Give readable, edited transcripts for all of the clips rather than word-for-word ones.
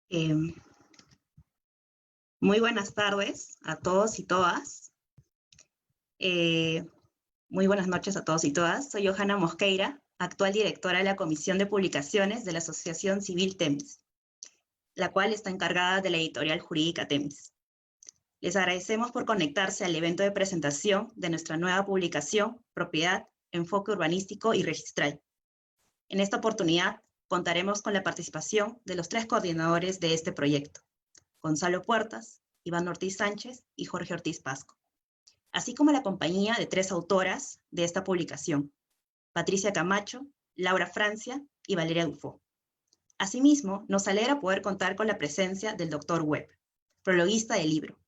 Eh, Muy buenas tardes a todos y todas. Muy buenas noches a todos y todas. Soy Johanna Mosqueira, actual directora de la Comisión de Publicaciones de la Asociación Civil Temis, la cual está encargada de la editorial jurídica Temis. Les agradecemos por conectarse al evento de presentación de nuestra nueva publicación, Propiedad, Enfoque Urbanístico y Registral. En esta oportunidad contaremos con la participación de los 3 coordinadores de este proyecto: Gonzalo Puertas, Iván Ortiz Sánchez y Jorge Ortiz Pasco, así como la compañía de 3 autoras de esta publicación: Patricia Camacho, Laura Francia y Valeria Dufo. Asimismo, nos alegra poder contar con la presencia del Dr. Webb, prologuista del libro.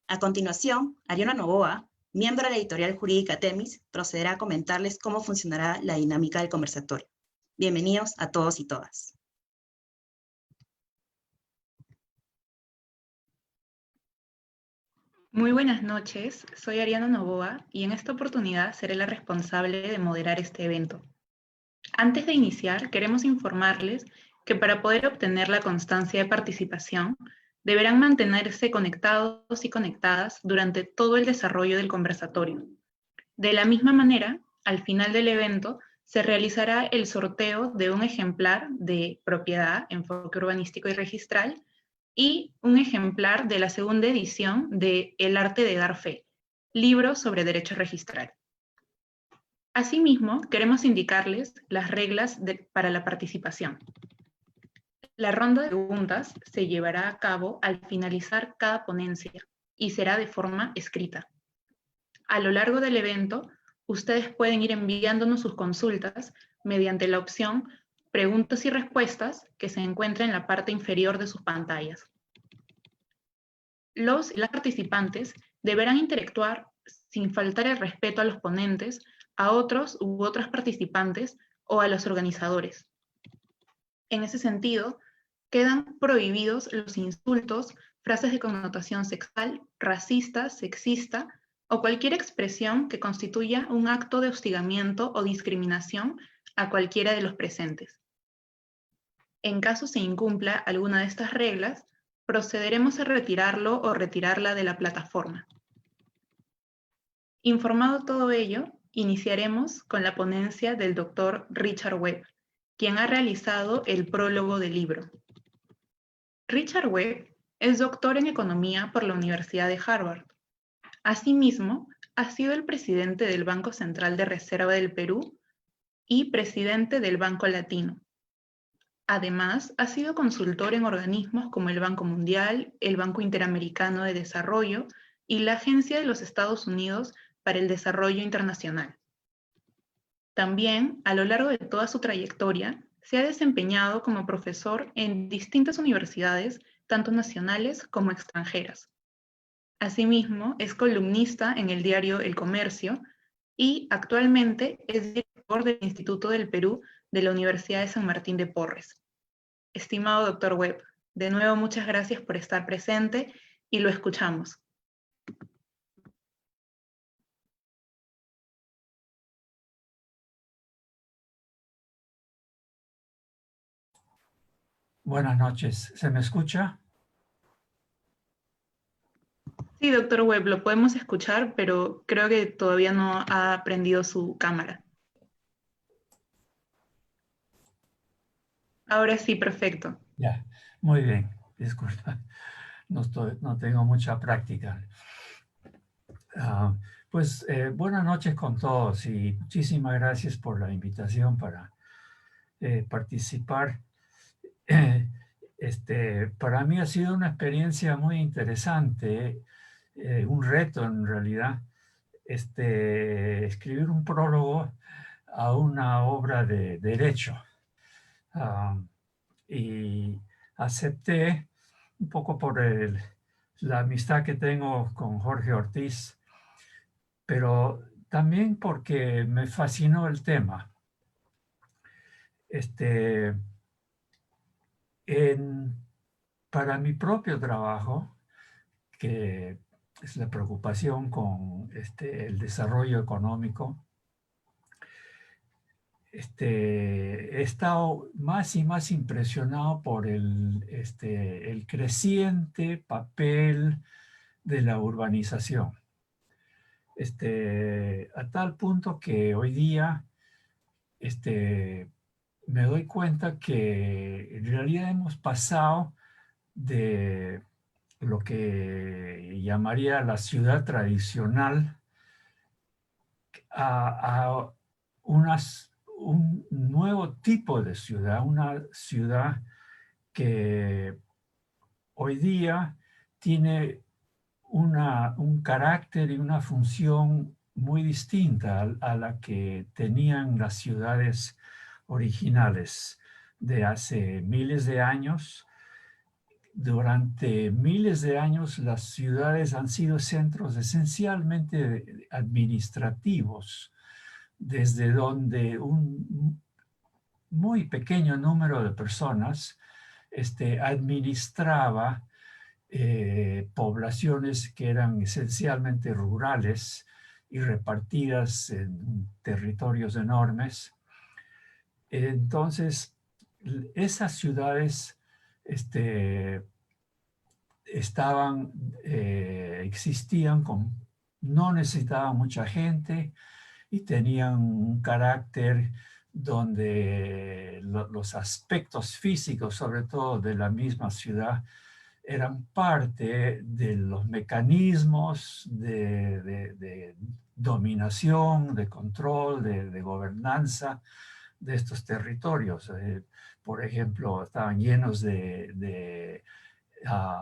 A continuación, Ariana Novoa, miembro de la editorial jurídica Temis, procederá a comentarles cómo funcionará la dinámica del conversatorio. Bienvenidos a todos y todas. Muy buenas noches, soy Ariana Novoa y en esta oportunidad seré la responsable de moderar este evento. Antes de iniciar, queremos informarles que para poder obtener la constancia de participación, deberán mantenerse conectados y conectadas durante todo el desarrollo del conversatorio. De la misma manera, al final del evento, se realizará el sorteo de un ejemplar de Propiedad, Enfoque Urbanístico y Registral, y un ejemplar de la segunda edición de El arte de dar fe, libro sobre derecho registral. Asimismo, queremos indicarles las reglas para la participación. La ronda de preguntas se llevará a cabo al finalizar cada ponencia y será de forma escrita. A lo largo del evento, ustedes pueden ir enviándonos sus consultas mediante la opción Preguntas y respuestas que se encuentra en la parte inferior de sus pantallas. Los y las participantes deberán interactuar sin faltar el respeto a los ponentes, a otros u otras participantes o a los organizadores. En ese sentido, quedan prohibidos los insultos, frases de connotación sexual, racista, sexista o cualquier expresión que constituya un acto de hostigamiento o discriminación a cualquiera de los presentes. En caso se incumpla alguna de estas reglas, procederemos a retirarlo o retirarla de la plataforma. Informado todo ello, iniciaremos con la ponencia del Dr. Richard Webb, quien ha realizado el prólogo del libro. Richard Webb es doctor en Economía por la Universidad de Harvard. Asimismo, ha sido el presidente del Banco Central de Reserva del Perú y presidente del Banco Latino. Además, ha sido consultor en organismos como el Banco Mundial, el Banco Interamericano de Desarrollo y la Agencia de los Estados Unidos para el Desarrollo Internacional. También, a lo largo de toda su trayectoria, se ha desempeñado como profesor en distintas universidades, tanto nacionales como extranjeras. Asimismo, es columnista en el diario El Comercio y actualmente es director del Instituto del Perú de la Universidad de San Martín de Porres. Estimado Dr. Webb, de nuevo muchas gracias por estar presente y lo escuchamos. Buenas noches. ¿Se me escucha? Sí, Dr. Webb, lo podemos escuchar, pero creo que todavía no ha prendido su cámara. Ahora sí, perfecto. Ya, muy bien. Disculpa, no tengo mucha práctica. Buenas noches con todos y muchísimas gracias por la invitación para participar. Para mí ha sido una experiencia muy interesante, un reto en realidad, escribir un prólogo a una obra de derecho. Y acepté un poco por la amistad que tengo con Jorge Ortiz, pero también porque me fascinó el tema. Para mi propio trabajo, que es la preocupación con el desarrollo económico, he estado más y más impresionado por el creciente papel de la urbanización. A tal punto que hoy día me doy cuenta que en realidad hemos pasado de lo que llamaría la ciudad tradicional a un nuevo tipo de ciudad, una ciudad que hoy día tiene un carácter y una función muy distinta a la que tenían las ciudades originales de hace miles de años. Durante miles de años las ciudades han sido centros esencialmente administrativos, desde donde un muy pequeño número de personas administraba poblaciones que eran esencialmente rurales y repartidas en territorios enormes. Entonces, esas ciudades existían, no necesitaban mucha gente y tenían un carácter donde los aspectos físicos, sobre todo de la misma ciudad, eran parte de los mecanismos de dominación, de control, de gobernanza de estos territorios. Por ejemplo, estaban llenos de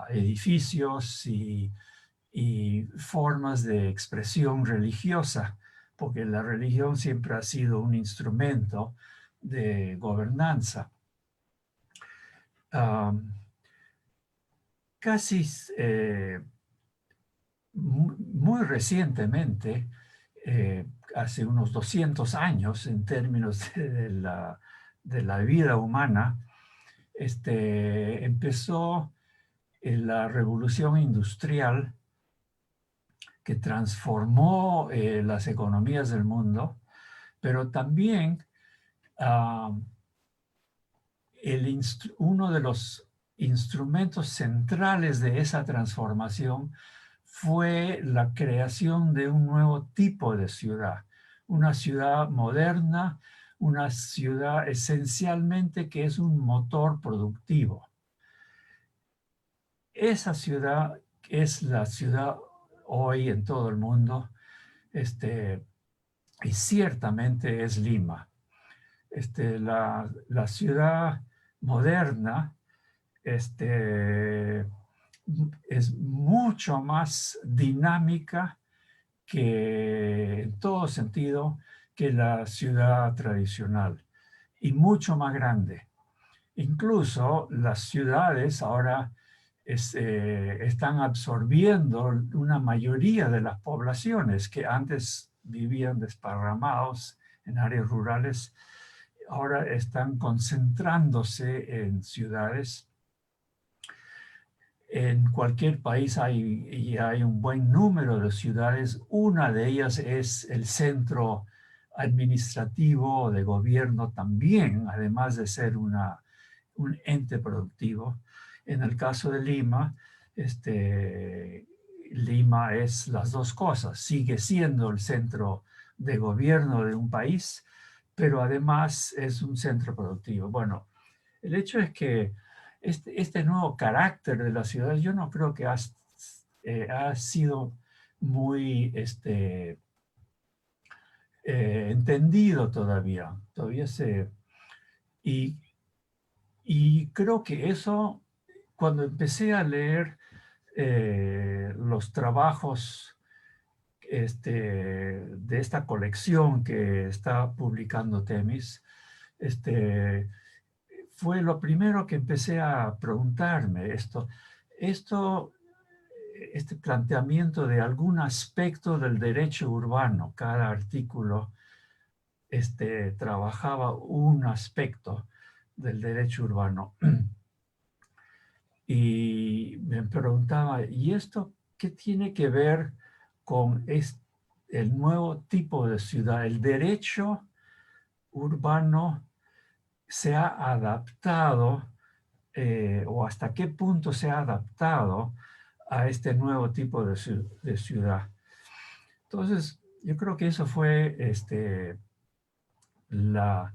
edificios y formas de expresión religiosa, porque la religión siempre ha sido un instrumento de gobernanza. Casi muy recientemente, hace unos 200 años en términos de la vida humana, empezó la revolución industrial que transformó las economías del mundo, pero también uno de los instrumentos centrales de esa transformación fue la creación de un nuevo tipo de ciudad, una ciudad moderna, una ciudad esencialmente que es un motor productivo. Esa ciudad es la ciudad hoy en todo el mundo, y ciertamente es Lima. La ciudad moderna es mucho más dinámica en todo sentido que la ciudad tradicional y mucho más grande. Incluso las ciudades ahora están absorbiendo una mayoría de las poblaciones que antes vivían desparramados en áreas rurales, ahora están concentrándose en ciudades. En cualquier país hay un buen número de ciudades. Una de ellas es el centro administrativo de gobierno también, además de ser un ente productivo. En el caso de Lima, Lima es las dos cosas. Sigue siendo el centro de gobierno de un país, pero además es un centro productivo. Bueno, el hecho es que este nuevo carácter de la ciudad, yo no creo que ha sido muy entendido todavía. Y creo que eso, cuando empecé a leer los trabajos de esta colección que está publicando Temis, fue lo primero que empecé a preguntarme este planteamiento de algún aspecto del derecho urbano. Cada artículo trabajaba un aspecto del derecho urbano. Y me preguntaba, ¿y esto qué tiene que ver con el nuevo tipo de ciudad? El derecho urbano se ha adaptado o hasta qué punto se ha adaptado a este nuevo tipo de ciudad. Entonces, yo creo que eso fue la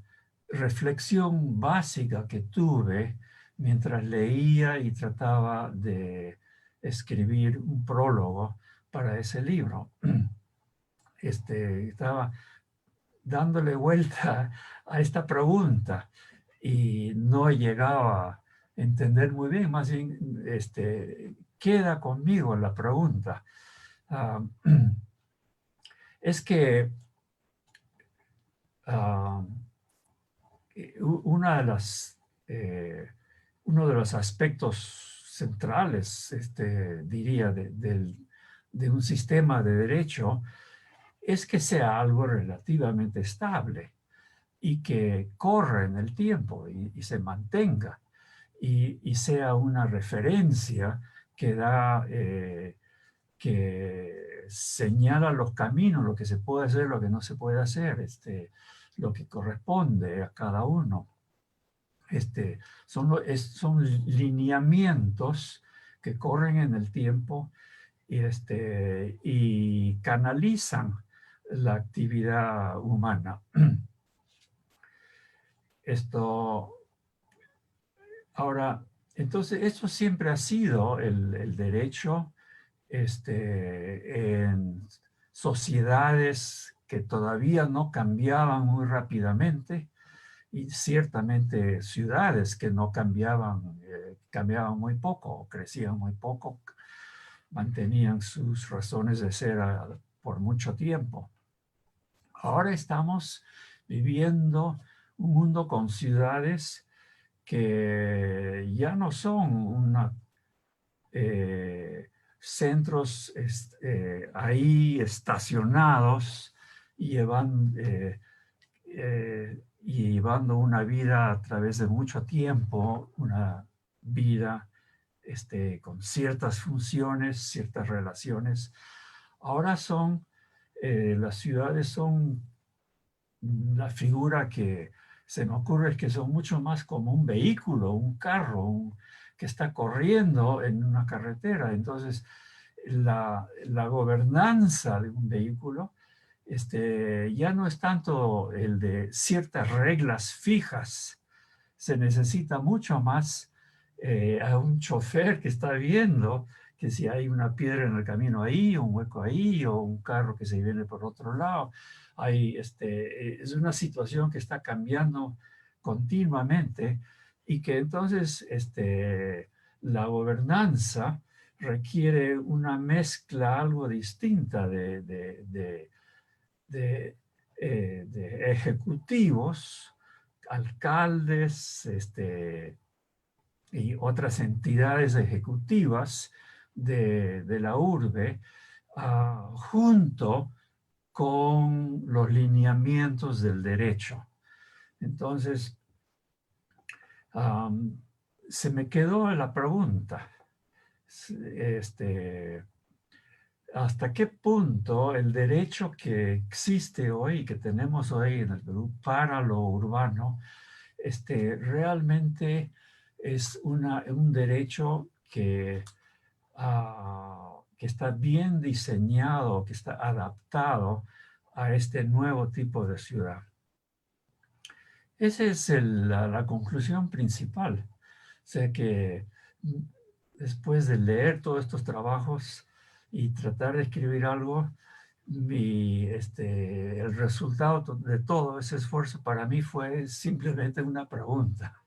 reflexión básica que tuve mientras leía y trataba de escribir un prólogo para ese libro. Estaba dándole vuelta a esta pregunta y no llegaba a entender muy bien, más bien queda conmigo la pregunta. Es que una de las, uno de los aspectos centrales, diría, de un sistema de derecho es que sea algo relativamente estable y que corra en el tiempo y se mantenga y sea una referencia que da, que señala los caminos, lo que se puede hacer, lo que no se puede hacer, lo que corresponde a cada uno. Son lineamientos que corren en el tiempo y canalizan la actividad humana. Ahora, entonces, esto siempre ha sido el derecho en sociedades que todavía no cambiaban muy rápidamente y ciertamente ciudades que no cambiaban, cambiaban muy poco, crecían muy poco, mantenían sus razones de ser por mucho tiempo. Ahora estamos viviendo un mundo con ciudades que ya no son centros ahí estacionados y llevando una vida a través de mucho tiempo, una vida con ciertas funciones, ciertas relaciones. Ahora las ciudades son la figura que se me ocurre es que son mucho más como un vehículo, un carro, que está corriendo en una carretera. Entonces, la gobernanza de un vehículo ya no es tanto el de ciertas reglas fijas, se necesita mucho más a un chofer que está viendo que si hay una piedra en el camino ahí, un hueco ahí, o un carro que se viene por otro lado. Es una situación que está cambiando continuamente y que entonces la gobernanza requiere una mezcla algo distinta de ejecutivos, alcaldes y otras entidades ejecutivas de la urbe, junto con los lineamientos del derecho. Entonces, se me quedó la pregunta, ¿hasta qué punto el derecho que existe hoy, que tenemos hoy en el Perú para lo urbano, realmente es un derecho que está bien diseñado, que está adaptado a este nuevo tipo de ciudad? Esa es la conclusión principal. O sea que después de leer todos estos trabajos y tratar de escribir algo, el resultado de todo ese esfuerzo para mí fue simplemente una pregunta.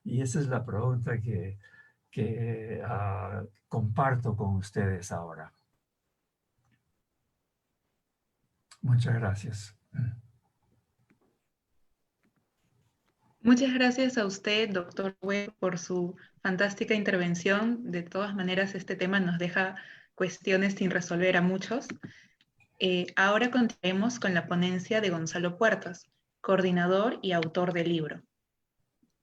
Y esa es la pregunta que comparto con ustedes ahora. Muchas gracias. Muchas gracias a usted, doctor Webb, por su fantástica intervención. De todas maneras, este tema nos deja cuestiones sin resolver a muchos. Ahora continuaremos con la ponencia de Gonzalo Puertas, coordinador y autor del libro.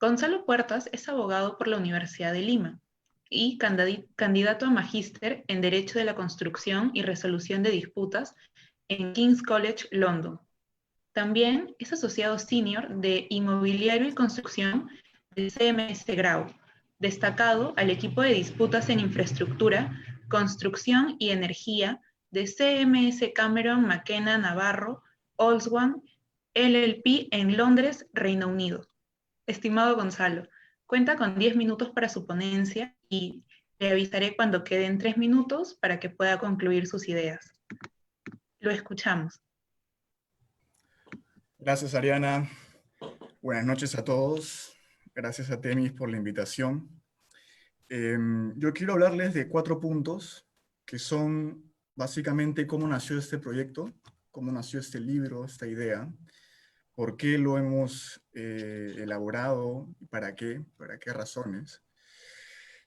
Gonzalo Puertas es abogado por la Universidad de Lima y candidato a magíster en Derecho de la Construcción y Resolución de Disputas en King's College, London. También es asociado senior de Inmobiliario y Construcción de CMS Grau, destacado al equipo de disputas en infraestructura, construcción y energía de CMS Cameron McKenna Navarro, Olswan, LLP en Londres, Reino Unido. Estimado Gonzalo, cuenta con 10 minutos para su ponencia y le avisaré cuando queden 3 minutos para que pueda concluir sus ideas. Lo escuchamos. Gracias, Ariana. Buenas noches a todos. Gracias a Temis por la invitación. Yo quiero hablarles de 4 puntos que son básicamente cómo nació este proyecto, cómo nació este libro, esta idea, por qué lo hemos elaborado y para qué razones.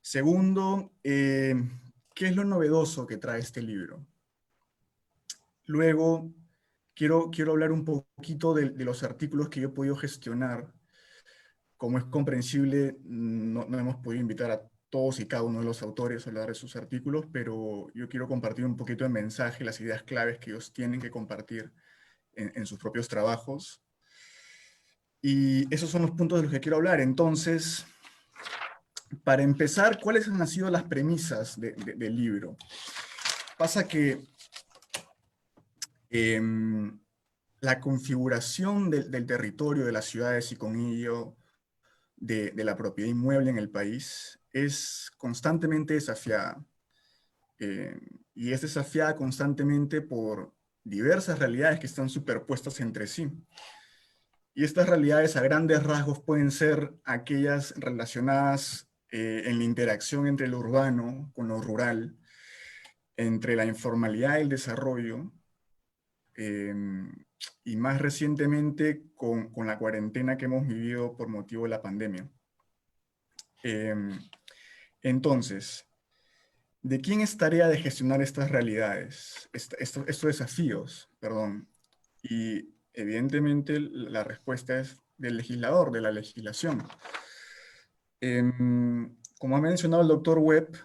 Segundo, ¿qué es lo novedoso que trae este libro? Luego, quiero hablar un poquito de los artículos que yo he podido gestionar. Como es comprensible, no hemos podido invitar a todos y cada uno de los autores a hablar de sus artículos, pero yo quiero compartir un poquito de mensaje, las ideas claves que ellos tienen que compartir en sus propios trabajos. Y esos son los puntos de los que quiero hablar. Entonces, para empezar, ¿cuáles han sido las premisas del libro? Pasa que la configuración del territorio, de las ciudades y con ello de la propiedad inmueble en el país es constantemente desafiada. Y es desafiada constantemente por diversas realidades que están superpuestas entre sí. Y estas realidades a grandes rasgos pueden ser aquellas relacionadas en la interacción entre lo urbano con lo rural, entre la informalidad y el desarrollo, y más recientemente con la cuarentena que hemos vivido por motivo de la pandemia. Entonces, ¿de quién es tarea de gestionar estas realidades, estos desafíos, perdón? Y evidentemente la respuesta es del legislador, de la legislación. Como ha mencionado el doctor Webb,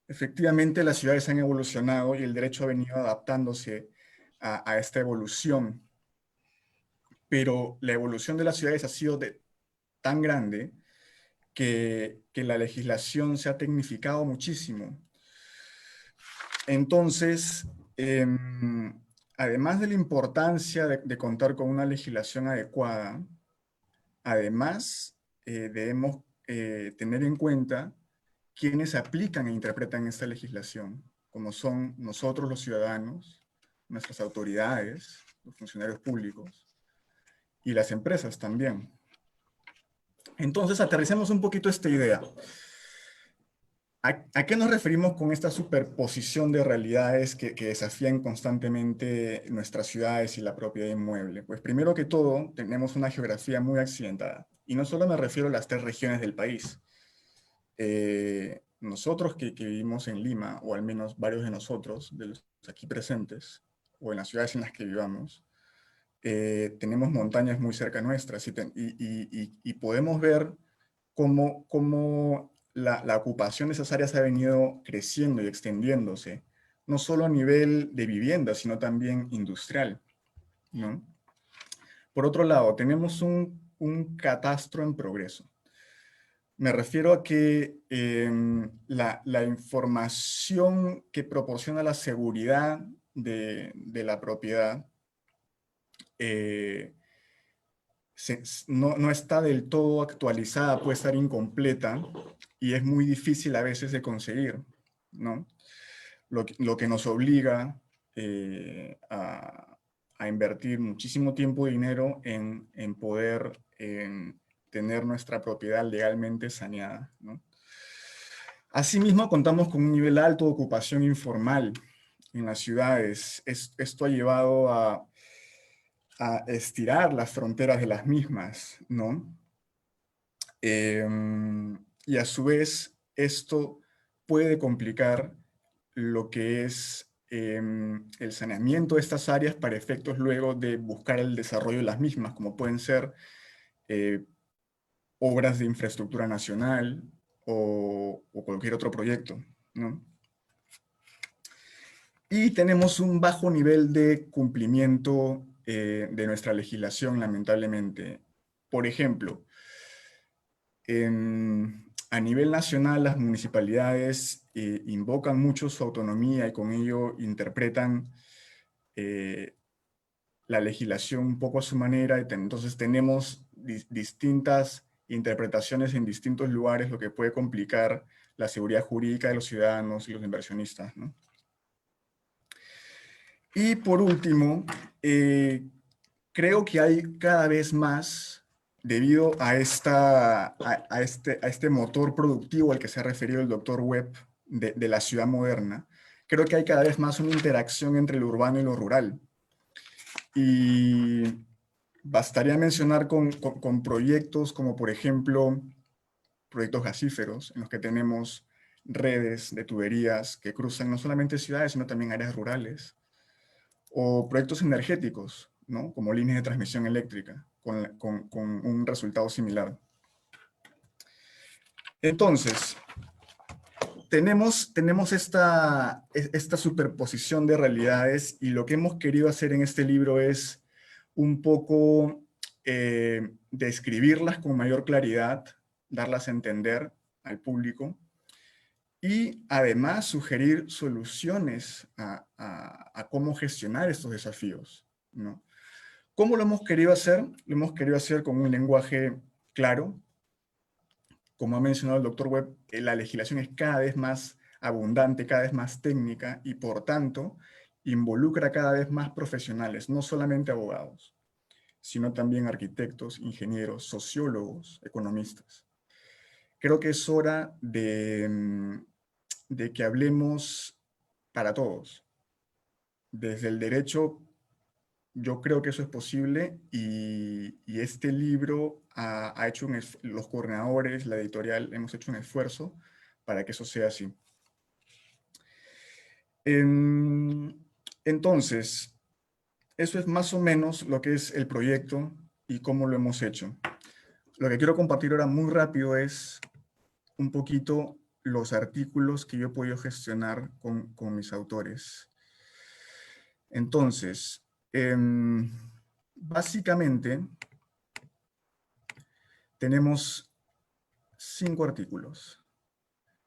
efectivamente las ciudades han evolucionado y el derecho ha venido adaptándose a esta evolución. Pero la evolución de las ciudades ha sido tan grande que la legislación se ha tecnificado muchísimo. Entonces, además de la importancia de contar con una legislación adecuada, además debemos tener en cuenta quienes aplican e interpretan esta legislación, como son nosotros los ciudadanos, nuestras autoridades, los funcionarios públicos y las empresas también. Entonces, aterricemos un poquito esta idea. ¿A qué nos referimos con esta superposición de realidades que desafían constantemente nuestras ciudades y la propiedad inmueble? Pues primero que todo, tenemos una geografía muy accidentada. Y no solo me refiero a las 3 regiones del país. Nosotros que vivimos en Lima, o al menos varios de nosotros, de los aquí presentes, o en las ciudades en las que vivamos, tenemos montañas muy cerca nuestras y podemos ver cómo la ocupación de esas áreas ha venido creciendo y extendiéndose, no solo a nivel de vivienda, sino también industrial, ¿no? Por otro lado, tenemos un catastro en progreso. Me refiero a que la información que proporciona la seguridad de la propiedad no está del todo actualizada, puede estar incompleta y es muy difícil a veces de conseguir, ¿no? Lo que nos obliga a invertir muchísimo tiempo y dinero en poder tener nuestra propiedad legalmente saneada, ¿no? Asimismo, contamos con un nivel alto de ocupación informal en las ciudades. Esto ha llevado a estirar las fronteras de las mismas, ¿no? Y a su vez, esto puede complicar lo que es el saneamiento de estas áreas para efectos luego de buscar el desarrollo de las mismas, como pueden ser obras de infraestructura nacional o cualquier otro proyecto, ¿no? Y tenemos un bajo nivel de cumplimiento de nuestra legislación, lamentablemente. Por ejemplo, a nivel nacional, las municipalidades invocan mucho su autonomía y con ello interpretan la legislación un poco a su manera, y entonces tenemos distintas interpretaciones en distintos lugares, lo que puede complicar la seguridad jurídica de los ciudadanos y los inversionistas, ¿no? Y por último, creo que hay cada vez más, debido a este motor productivo al que se ha referido el doctor Webb de la ciudad moderna, creo que hay cada vez más una interacción entre lo urbano y lo rural. Y bastaría mencionar con proyectos como, por ejemplo, proyectos gasíferos, en los que tenemos redes de tuberías que cruzan no solamente ciudades, sino también áreas rurales, o proyectos energéticos, ¿no? Como líneas de transmisión eléctrica, con un resultado similar. Entonces, tenemos esta superposición de realidades, y lo que hemos querido hacer en este libro es un poco describirlas con mayor claridad, darlas a entender al público, y además sugerir soluciones a cómo gestionar estos desafíos, ¿no? ¿Cómo lo hemos querido hacer? Lo hemos querido hacer con un lenguaje claro. Como ha mencionado el doctor Webb, la legislación es cada vez más abundante, cada vez más técnica, y por tanto involucra cada vez más profesionales, no solamente abogados, sino también arquitectos, ingenieros, sociólogos, economistas. Creo que es hora de que hablemos para todos. Desde el derecho, yo creo que eso es posible, y este libro ha hecho los coordinadores, la editorial, hemos hecho un esfuerzo para que eso sea así. Entonces, eso es más o menos lo que es el proyecto y cómo lo hemos hecho. Lo que quiero compartir ahora muy rápido es un poquito los artículos que yo he podido gestionar con mis autores. Entonces, básicamente, tenemos 5 artículos.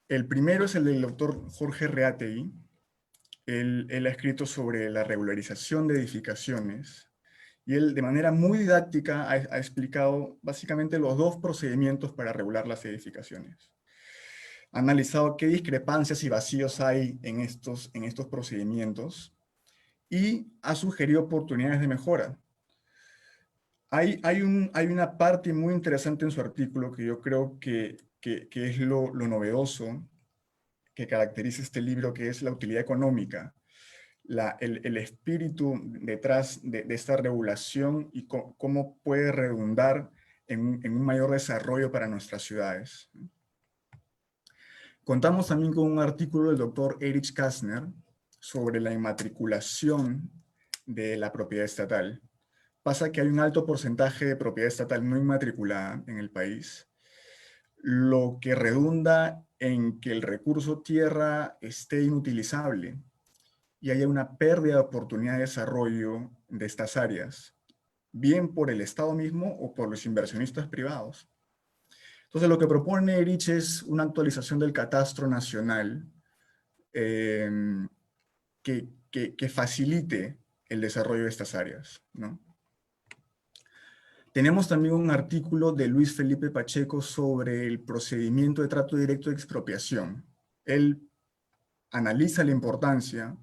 El primero es el del doctor Jorge Reategui. Él ha escrito sobre la regularización de edificaciones, y él de manera muy didáctica ha explicado básicamente los 2 procedimientos para regular las edificaciones. Ha analizado qué discrepancias y vacíos hay en estos procedimientos, y ha sugerido oportunidades de mejora. Hay una parte muy interesante en su artículo que yo creo que es lo novedoso que caracteriza este libro, que es la utilidad económica, el espíritu detrás de esta regulación, y cómo puede redundar en un mayor desarrollo para nuestras ciudades. Contamos también con un artículo del doctor Erich Kästner sobre la inmatriculación de la propiedad estatal. Pasa que hay un alto porcentaje de propiedad estatal no inmatriculada en el país, lo que redunda en que el recurso tierra esté inutilizable y haya una pérdida de oportunidad de desarrollo de estas áreas, bien por el Estado mismo o por los inversionistas privados. Entonces, lo que propone Erich es una actualización del catastro nacional que facilite el desarrollo de estas áreas, ¿no? Tenemos también un artículo de Luis Felipe Pacheco sobre el procedimiento de trato directo de expropiación. Él analiza la importancia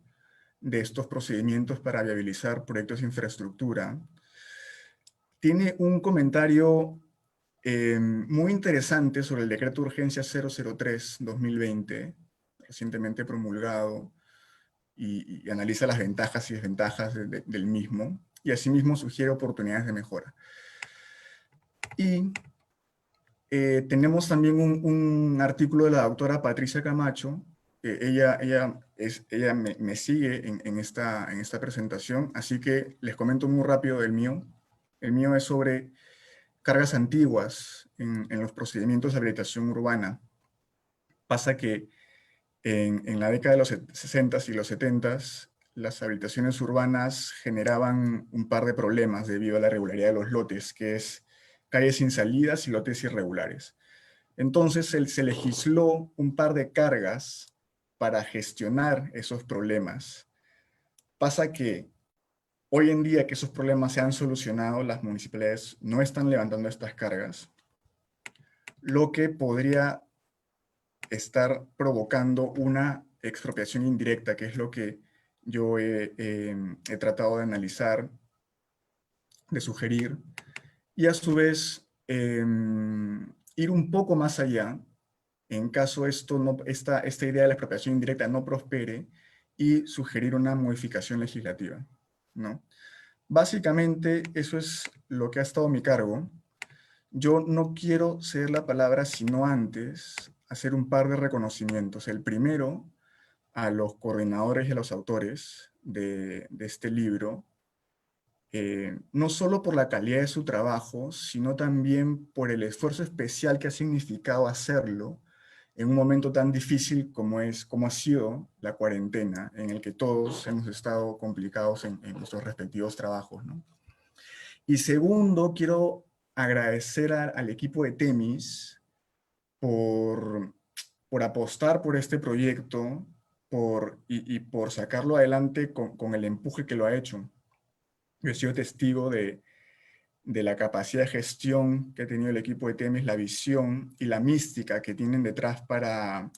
de estos procedimientos para viabilizar proyectos de infraestructura. Tiene un comentario muy interesante sobre el decreto de urgencia 003-2020, recientemente promulgado, y analiza las ventajas y desventajas del mismo, y asimismo sugiere oportunidades de mejora. Y tenemos también un artículo de la doctora Patricia Camacho. Ella me sigue en esta presentación, así que les comento muy rápido del mío. El mío es sobre cargas antiguas en los procedimientos de habilitación urbana. Pasa que en la década de los 60s y los 70s, las habilitaciones urbanas generaban un par de problemas debido a la irregularidad de los lotes, que es calles sin salidas y lotes irregulares. Entonces se legisló un par de cargas para gestionar esos problemas. Pasa que hoy en día que esos problemas se han solucionado, las municipalidades no están levantando estas cargas, lo que podría estar provocando una expropiación indirecta, que es lo que yo he tratado de analizar, de sugerir, y a su vez ir un poco más allá, en caso esta idea de la expropiación indirecta no prospere, y sugerir una modificación legislativa, ¿no? Básicamente, eso es lo que ha estado a mi cargo. Yo no quiero ceder la palabra, sino antes hacer un par de reconocimientos. El primero, a los coordinadores y a los autores de este libro, no solo por la calidad de su trabajo, sino también por el esfuerzo especial que ha significado hacerlo en un momento tan difícil como ha sido la cuarentena, en el que todos hemos estado complicados en nuestros respectivos trabajos, ¿no? Y segundo, quiero agradecer al equipo de Temis por apostar por este proyecto y por sacarlo adelante con el empuje que lo ha hecho. Yo he sido testigo de la capacidad de gestión que ha tenido el equipo de Temis, la visión y la mística que tienen detrás para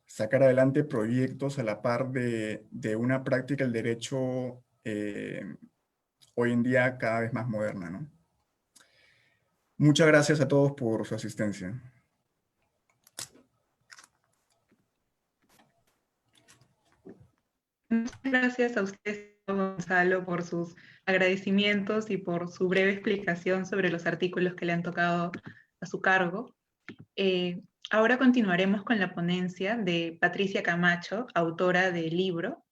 sacar adelante proyectos a la par de una práctica del derecho hoy en día cada vez más moderna, ¿no? Muchas gracias a todos por su asistencia. Muchas gracias a usted, Gonzalo, por sus agradecimientos y por su breve explicación sobre los artículos que le han tocado a su cargo. Ahora continuaremos con la ponencia de Patricia Camacho, autora del libro.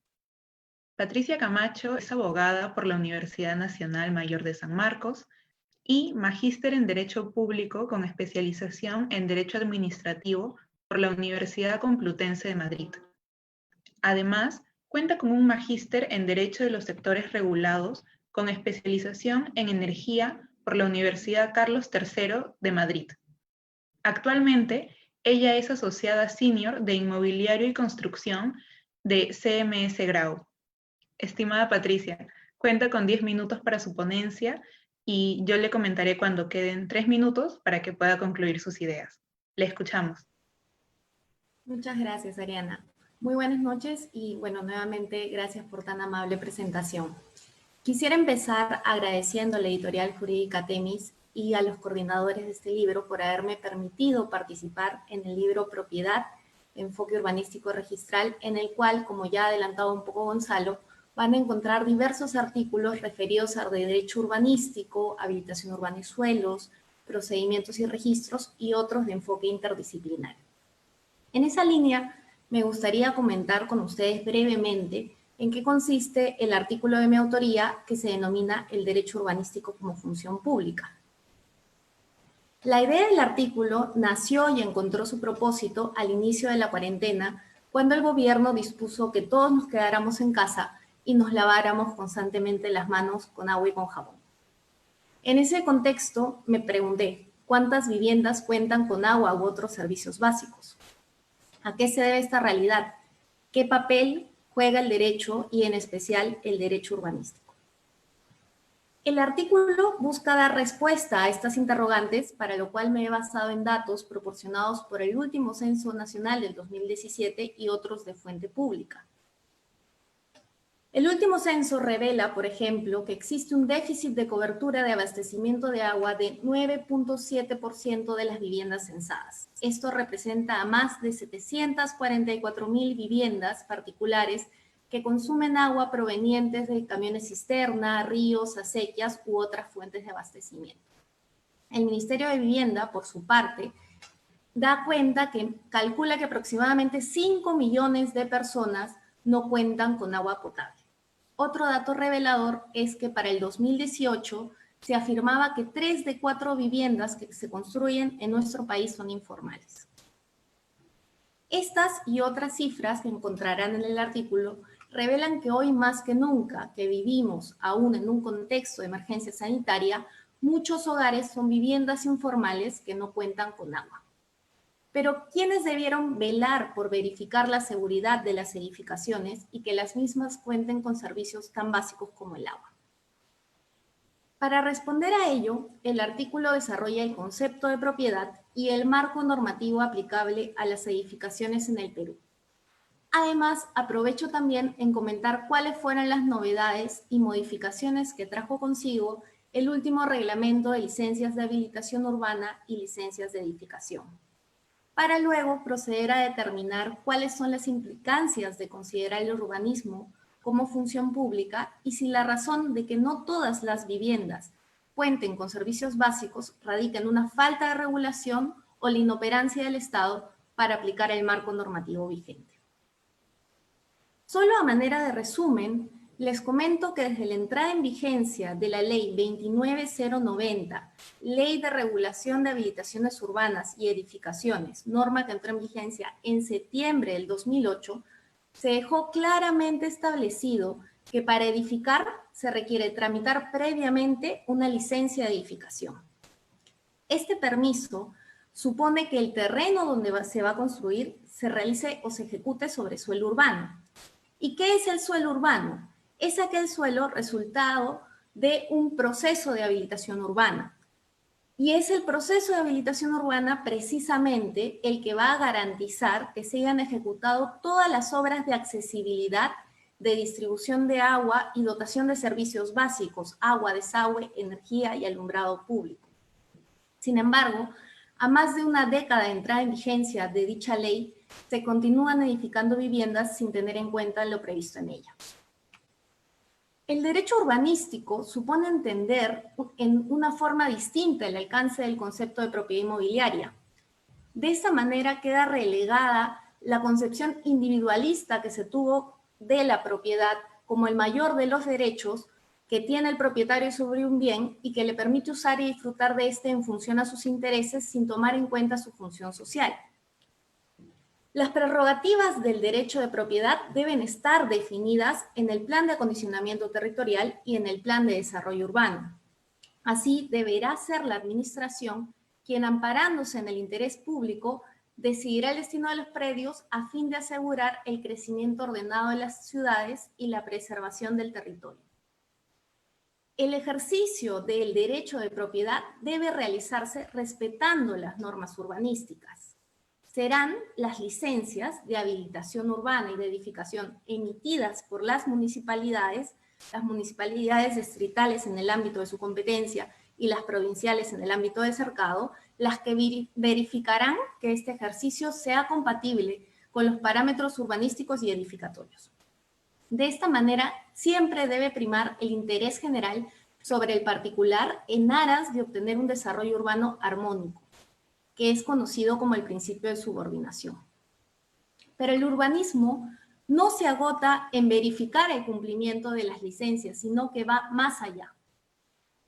Patricia Camacho es abogada por la Universidad Nacional Mayor de San Marcos y magíster en Derecho Público con especialización en Derecho Administrativo por la Universidad Complutense de Madrid. Además, cuenta con un magíster en Derecho de los Sectores Regulados con especialización en Energía por la Universidad Carlos III de Madrid. Actualmente, ella es asociada senior de Inmobiliario y Construcción de CMS Grau. Estimada Patricia, cuenta con 10 minutos para su ponencia y yo le comentaré cuando queden 3 minutos para que pueda concluir sus ideas. Le escuchamos. Muchas gracias, Ariana. Muy buenas noches y, bueno, nuevamente gracias por tan amable presentación. Quisiera empezar agradeciendo a la editorial jurídica Temis y a los coordinadores de este libro por haberme permitido participar en el libro Propiedad, Enfoque Urbanístico Registral, en el cual, como ya ha adelantado un poco Gonzalo, van a encontrar diversos artículos referidos al derecho urbanístico, habilitación urbana y suelos, procedimientos y registros y otros de enfoque interdisciplinario. En esa línea, me gustaría comentar con ustedes brevemente en qué consiste el artículo de mi autoría que se denomina el derecho urbanístico como función pública. La idea del artículo nació y encontró su propósito al inicio de la cuarentena, cuando el gobierno dispuso que todos nos quedáramos en casa y nos laváramos constantemente las manos con agua y con jabón. En ese contexto me pregunté, ¿cuántas viviendas cuentan con agua u otros servicios básicos? ¿A qué se debe esta realidad? ¿Qué papel juega el derecho y en especial el derecho urbanístico? El artículo busca dar respuesta a estas interrogantes, para lo cual me he basado en datos proporcionados por el último Censo Nacional del 2017 y otros de fuente pública. El último censo revela, por ejemplo, que existe un déficit de cobertura de abastecimiento de agua de 9.7% de las viviendas censadas. Esto representa a más de 744,000 viviendas particulares que consumen agua provenientes de camiones cisterna, ríos, acequias u otras fuentes de abastecimiento. El Ministerio de Vivienda, por su parte, da cuenta que calcula que aproximadamente 5 millones de personas no cuentan con agua potable. Otro dato revelador es que para el 2018 se afirmaba que 3 de 4 viviendas que se construyen en nuestro país son informales. Estas y otras cifras que encontrarán en el artículo revelan que hoy más que nunca que vivimos aún en un contexto de emergencia sanitaria, muchos hogares son viviendas informales que no cuentan con agua. Pero ¿quiénes debieron velar por verificar la seguridad de las edificaciones y que las mismas cuenten con servicios tan básicos como el agua? Para responder a ello, el artículo desarrolla el concepto de propiedad y el marco normativo aplicable a las edificaciones en el Perú. Además, aprovecho también en comentar cuáles fueron las novedades y modificaciones que trajo consigo el último reglamento de licencias de habilitación urbana y licencias de edificación, para luego proceder a determinar cuáles son las implicancias de considerar el urbanismo como función pública y si la razón de que no todas las viviendas cuenten con servicios básicos radica en una falta de regulación o la inoperancia del Estado para aplicar el marco normativo vigente. Solo a manera de resumen, les comento que desde la entrada en vigencia de la Ley 29090, Ley de Regulación de Habilitaciones Urbanas y Edificaciones, norma que entró en vigencia en septiembre del 2008, se dejó claramente establecido que para edificar se requiere tramitar previamente una licencia de edificación. Este permiso supone que el terreno donde se va a construir se realice o se ejecute sobre suelo urbano. ¿Y qué es el suelo urbano? Es aquel suelo resultado de un proceso de habilitación urbana. Y es el proceso de habilitación urbana precisamente el que va a garantizar que se hayan ejecutado todas las obras de accesibilidad, de distribución de agua y dotación de servicios básicos, agua, desagüe, energía y alumbrado público. Sin embargo, a más de una década de entrada en vigencia de dicha ley, se continúan edificando viviendas sin tener en cuenta lo previsto en ella. El derecho urbanístico supone entender en una forma distinta el alcance del concepto de propiedad inmobiliaria. De esa manera queda relegada la concepción individualista que se tuvo de la propiedad como el mayor de los derechos que tiene el propietario sobre un bien y que le permite usar y disfrutar de este en función a sus intereses sin tomar en cuenta su función social. Las prerrogativas del derecho de propiedad deben estar definidas en el plan de acondicionamiento territorial y en el plan de desarrollo urbano. Así, deberá ser la administración quien, amparándose en el interés público, decidirá el destino de los predios a fin de asegurar el crecimiento ordenado de las ciudades y la preservación del territorio. El ejercicio del derecho de propiedad debe realizarse respetando las normas urbanísticas. Serán las licencias de habilitación urbana y de edificación emitidas por las municipalidades distritales en el ámbito de su competencia y las provinciales en el ámbito de cercado, las que verificarán que este ejercicio sea compatible con los parámetros urbanísticos y edificatorios. De esta manera, siempre debe primar el interés general sobre el particular en aras de obtener un desarrollo urbano armónico, que es conocido como el principio de subordinación. Pero el urbanismo no se agota en verificar el cumplimiento de las licencias, sino que va más allá.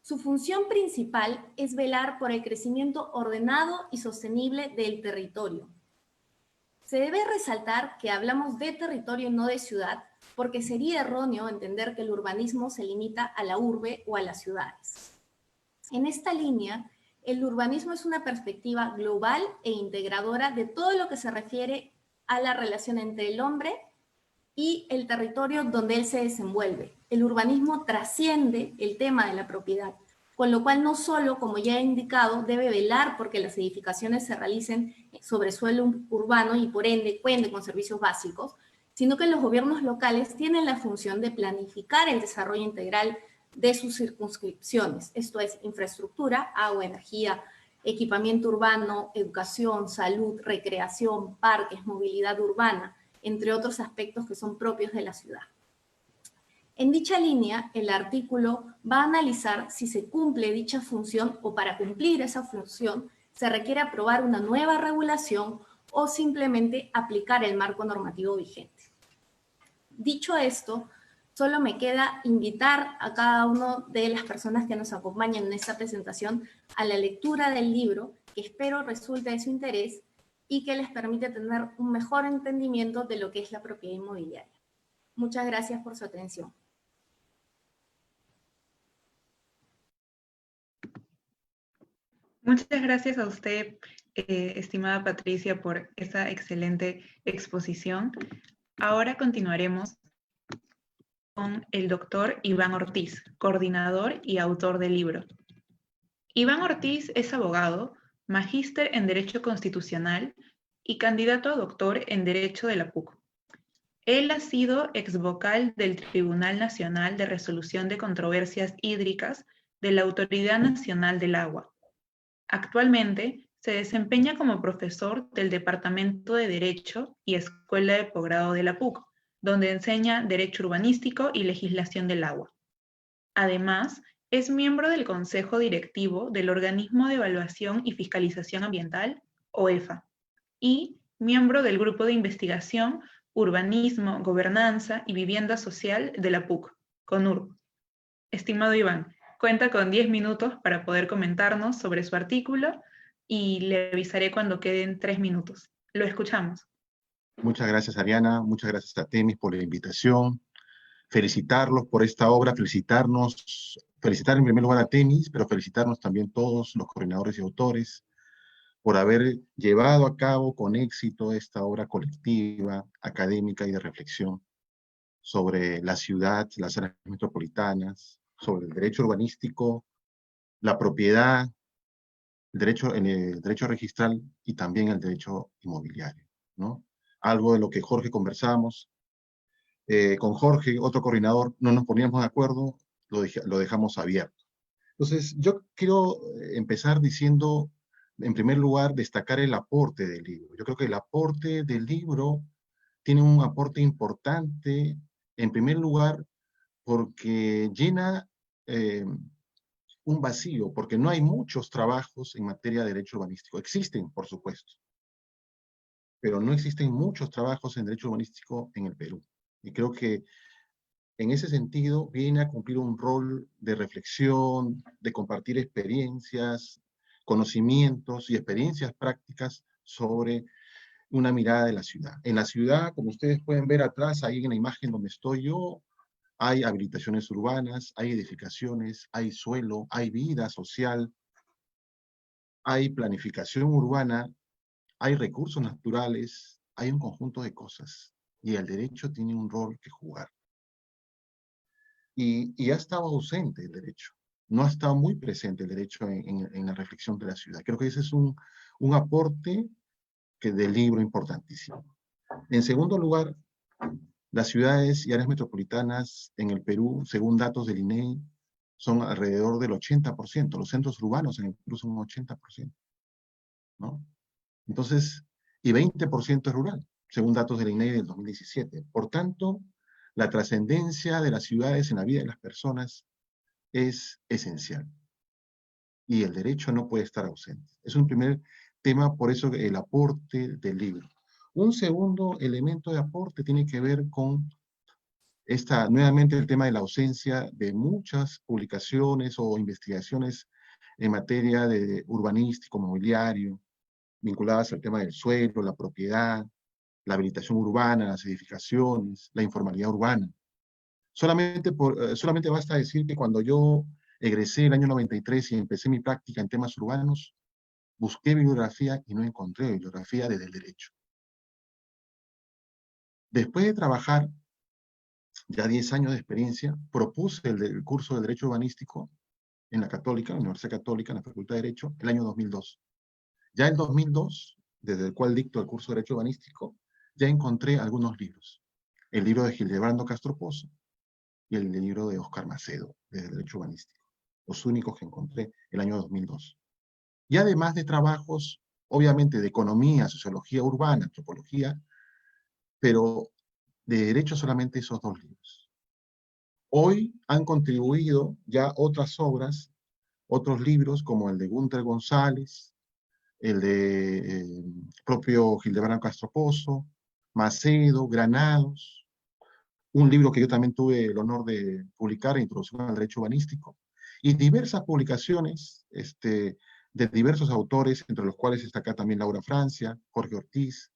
Su función principal es velar por el crecimiento ordenado y sostenible del territorio. Se debe resaltar que hablamos de territorio y no de ciudad, porque sería erróneo entender que el urbanismo se limita a la urbe o a las ciudades. En esta línea, el urbanismo es una perspectiva global e integradora de todo lo que se refiere a la relación entre el hombre y el territorio donde él se desenvuelve. El urbanismo trasciende el tema de la propiedad, con lo cual no solo, como ya he indicado, debe velar porque las edificaciones se realicen sobre suelo urbano y por ende cuenten con servicios básicos, sino que los gobiernos locales tienen la función de planificar el desarrollo integral de sus circunscripciones, esto es infraestructura, agua, energía, equipamiento urbano, educación, salud, recreación, parques, movilidad urbana, entre otros aspectos que son propios de la ciudad. En dicha línea, el artículo va a analizar si se cumple dicha función o para cumplir esa función se requiere aprobar una nueva regulación o simplemente aplicar el marco normativo vigente. Dicho esto, solo me queda invitar a cada una de las personas que nos acompañan en esta presentación a la lectura del libro, que espero resulte de su interés y que les permite tener un mejor entendimiento de lo que es la propiedad inmobiliaria. Muchas gracias por su atención. Muchas gracias a usted, estimada Patricia, por esa excelente exposición. Ahora continuaremos con el doctor Iván Ortiz, coordinador y autor del libro. Iván Ortiz es abogado, magíster en Derecho Constitucional y candidato a doctor en Derecho de la PUC. Él ha sido exvocal del Tribunal Nacional de Resolución de Controversias Hídricas de la Autoridad Nacional del Agua. Actualmente se desempeña como profesor del Departamento de Derecho y Escuela de Posgrado de la PUC, donde enseña Derecho Urbanístico y Legislación del Agua. Además, es miembro del Consejo Directivo del Organismo de Evaluación y Fiscalización Ambiental, OEFA, y miembro del Grupo de Investigación, Urbanismo, Gobernanza y Vivienda Social de la PUC, CONURB. Estimado Iván, cuenta con 10 minutos para poder comentarnos sobre su artículo y le avisaré cuando queden 3 minutos. Lo escuchamos. Muchas gracias, Ariana. Muchas gracias a Temis por la invitación. Felicitarlos por esta obra, felicitar en primer lugar a Temis, pero felicitarnos también todos los coordinadores y autores por haber llevado a cabo con éxito esta obra colectiva, académica y de reflexión sobre la ciudad, las áreas metropolitanas, sobre el derecho urbanístico, la propiedad, el derecho registral y también el derecho inmobiliario, ¿no? Algo de lo que Jorge conversamos. Con Jorge, otro coordinador, no nos poníamos de acuerdo, lo dejamos abierto. Entonces, yo quiero empezar diciendo, en primer lugar, destacar el aporte del libro. Yo creo que el aporte del libro tiene un aporte importante, en primer lugar, porque llena un vacío, porque no hay muchos trabajos en materia de derecho urbanístico. Existen, por supuesto, pero no existen muchos trabajos en derecho urbanístico en el Perú. Y creo que en ese sentido viene a cumplir un rol de reflexión, de compartir experiencias, conocimientos y experiencias prácticas sobre una mirada de la ciudad. En la ciudad, como ustedes pueden ver atrás, ahí en la imagen donde estoy yo, hay habilitaciones urbanas, hay edificaciones, hay suelo, hay vida social, hay planificación urbana, hay recursos naturales, hay un conjunto de cosas. Y el derecho tiene un rol que jugar. Y ha estado ausente el derecho. No ha estado muy presente el derecho en la reflexión de la ciudad. Creo que ese es un aporte del libro importantísimo. En segundo lugar, las ciudades y áreas metropolitanas en el Perú, según datos del INEI, son alrededor del 80%. Los centros urbanos en el Perú son un 80%, ¿no? Entonces, y 20% es rural, según datos del INEI del 2017. Por tanto, la trascendencia de las ciudades en la vida de las personas es esencial. Y el derecho no puede estar ausente. Es un primer tema, por eso el aporte del libro. Un segundo elemento de aporte tiene que ver con nuevamente el tema de la ausencia de muchas publicaciones o investigaciones en materia de urbanístico, mobiliario, vinculadas al tema del suelo, la propiedad, la habilitación urbana, las edificaciones, la informalidad urbana. Solamente basta decir que cuando yo egresé el año 93 y empecé mi práctica en temas urbanos, busqué bibliografía y no encontré bibliografía desde el derecho. Después de trabajar ya 10 años de experiencia, propuse el curso de Derecho Urbanístico en la Católica, la Universidad Católica, en la Facultad de Derecho, el año 2002. Ya en 2002, desde el cual dicto el curso de Derecho Urbanístico, ya encontré algunos libros. El libro de Hildebrando Castro Pozo y el libro de Oscar Macedo, de Derecho Urbanístico. Los únicos que encontré el año 2002. Y además de trabajos, obviamente, de economía, sociología urbana, antropología, pero de derecho solamente esos 2 libros. Hoy han contribuido ya otras obras, otros libros, como el de Gunther González, el de propio Hildebrando Castro Pozo, Macedo, Granados, un libro que yo también tuve el honor de publicar, Introducción al Derecho Urbanístico, y diversas publicaciones de diversos autores, entre los cuales está acá también Laura Francia, Jorge Ortiz,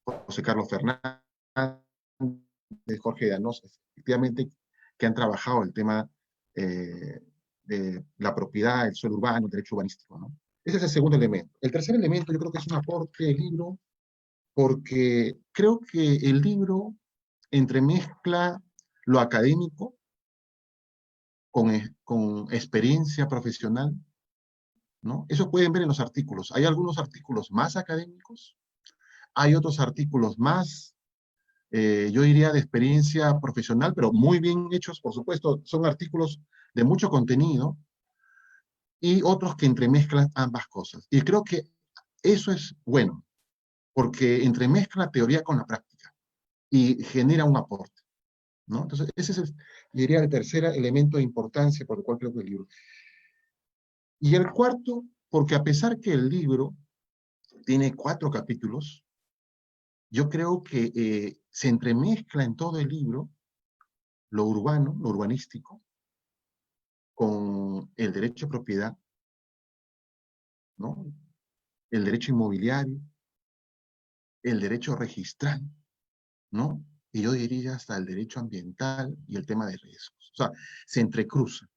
José Carlos Fernández, de Jorge Llanos, efectivamente, que han trabajado el tema de la propiedad, el suelo urbano, el derecho urbanístico, ¿no? Ese es el segundo elemento. El tercer elemento yo creo que es un aporte del libro, porque creo que el libro entremezcla lo académico con experiencia profesional, ¿no? Eso pueden ver en los artículos. Hay algunos artículos más académicos, hay otros artículos más, yo diría, de experiencia profesional, pero muy bien hechos, por supuesto. Son artículos de mucho contenido y otros que entremezclan ambas cosas. Y creo que eso es bueno, porque entremezcla la teoría con la práctica y genera un aporte, ¿no? Entonces, ese es, yo diría, el tercer elemento de importancia por el cual creo que el libro. Y el cuarto, porque a pesar que el libro tiene 4 capítulos, yo creo que se entremezcla en todo el libro lo urbano, lo urbanístico, con el derecho de propiedad, ¿no? El derecho inmobiliario, el derecho registral, ¿no? Y yo diría hasta el derecho ambiental y el tema de riesgos. O sea, se entrecruza,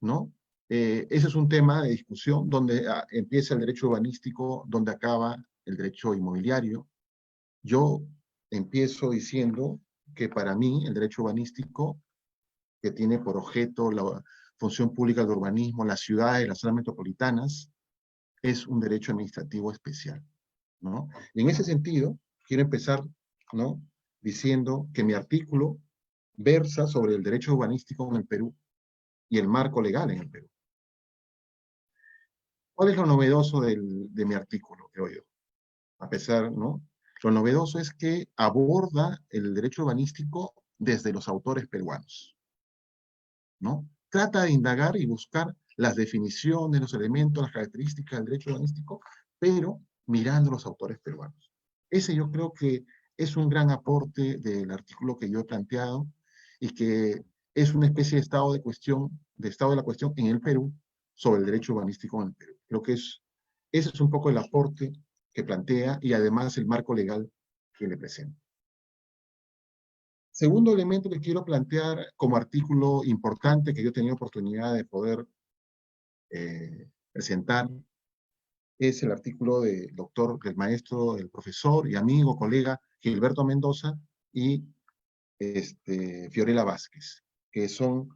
¿no? Ese es un tema de discusión donde empieza el derecho urbanístico, donde acaba el derecho inmobiliario. Yo empiezo diciendo que para mí el derecho urbanístico, que tiene por objeto la función pública del urbanismo, las ciudades, las zonas metropolitanas, es un derecho administrativo especial, ¿no? Y en ese sentido, quiero empezar, ¿no?, diciendo que mi artículo versa sobre el derecho urbanístico en el Perú y el marco legal en el Perú. ¿Cuál es lo novedoso de mi artículo, creo yo? A pesar, ¿no? Lo novedoso es que aborda el derecho urbanístico desde los autores peruanos, ¿no? Trata de indagar y buscar las definiciones, los elementos, las características del derecho urbanístico, pero mirando a los autores peruanos. Ese yo creo que es un gran aporte del artículo que yo he planteado y que es una especie de estado de cuestión, de estado de la cuestión en el Perú sobre el derecho urbanístico en el Perú. Creo que ese es un poco el aporte que plantea y además el marco legal que le presenta. Segundo elemento que quiero plantear como artículo importante que yo he tenido oportunidad de poder presentar es el artículo del maestro, el profesor y amigo, colega Gilberto Mendoza y Fiorella Vázquez, que son,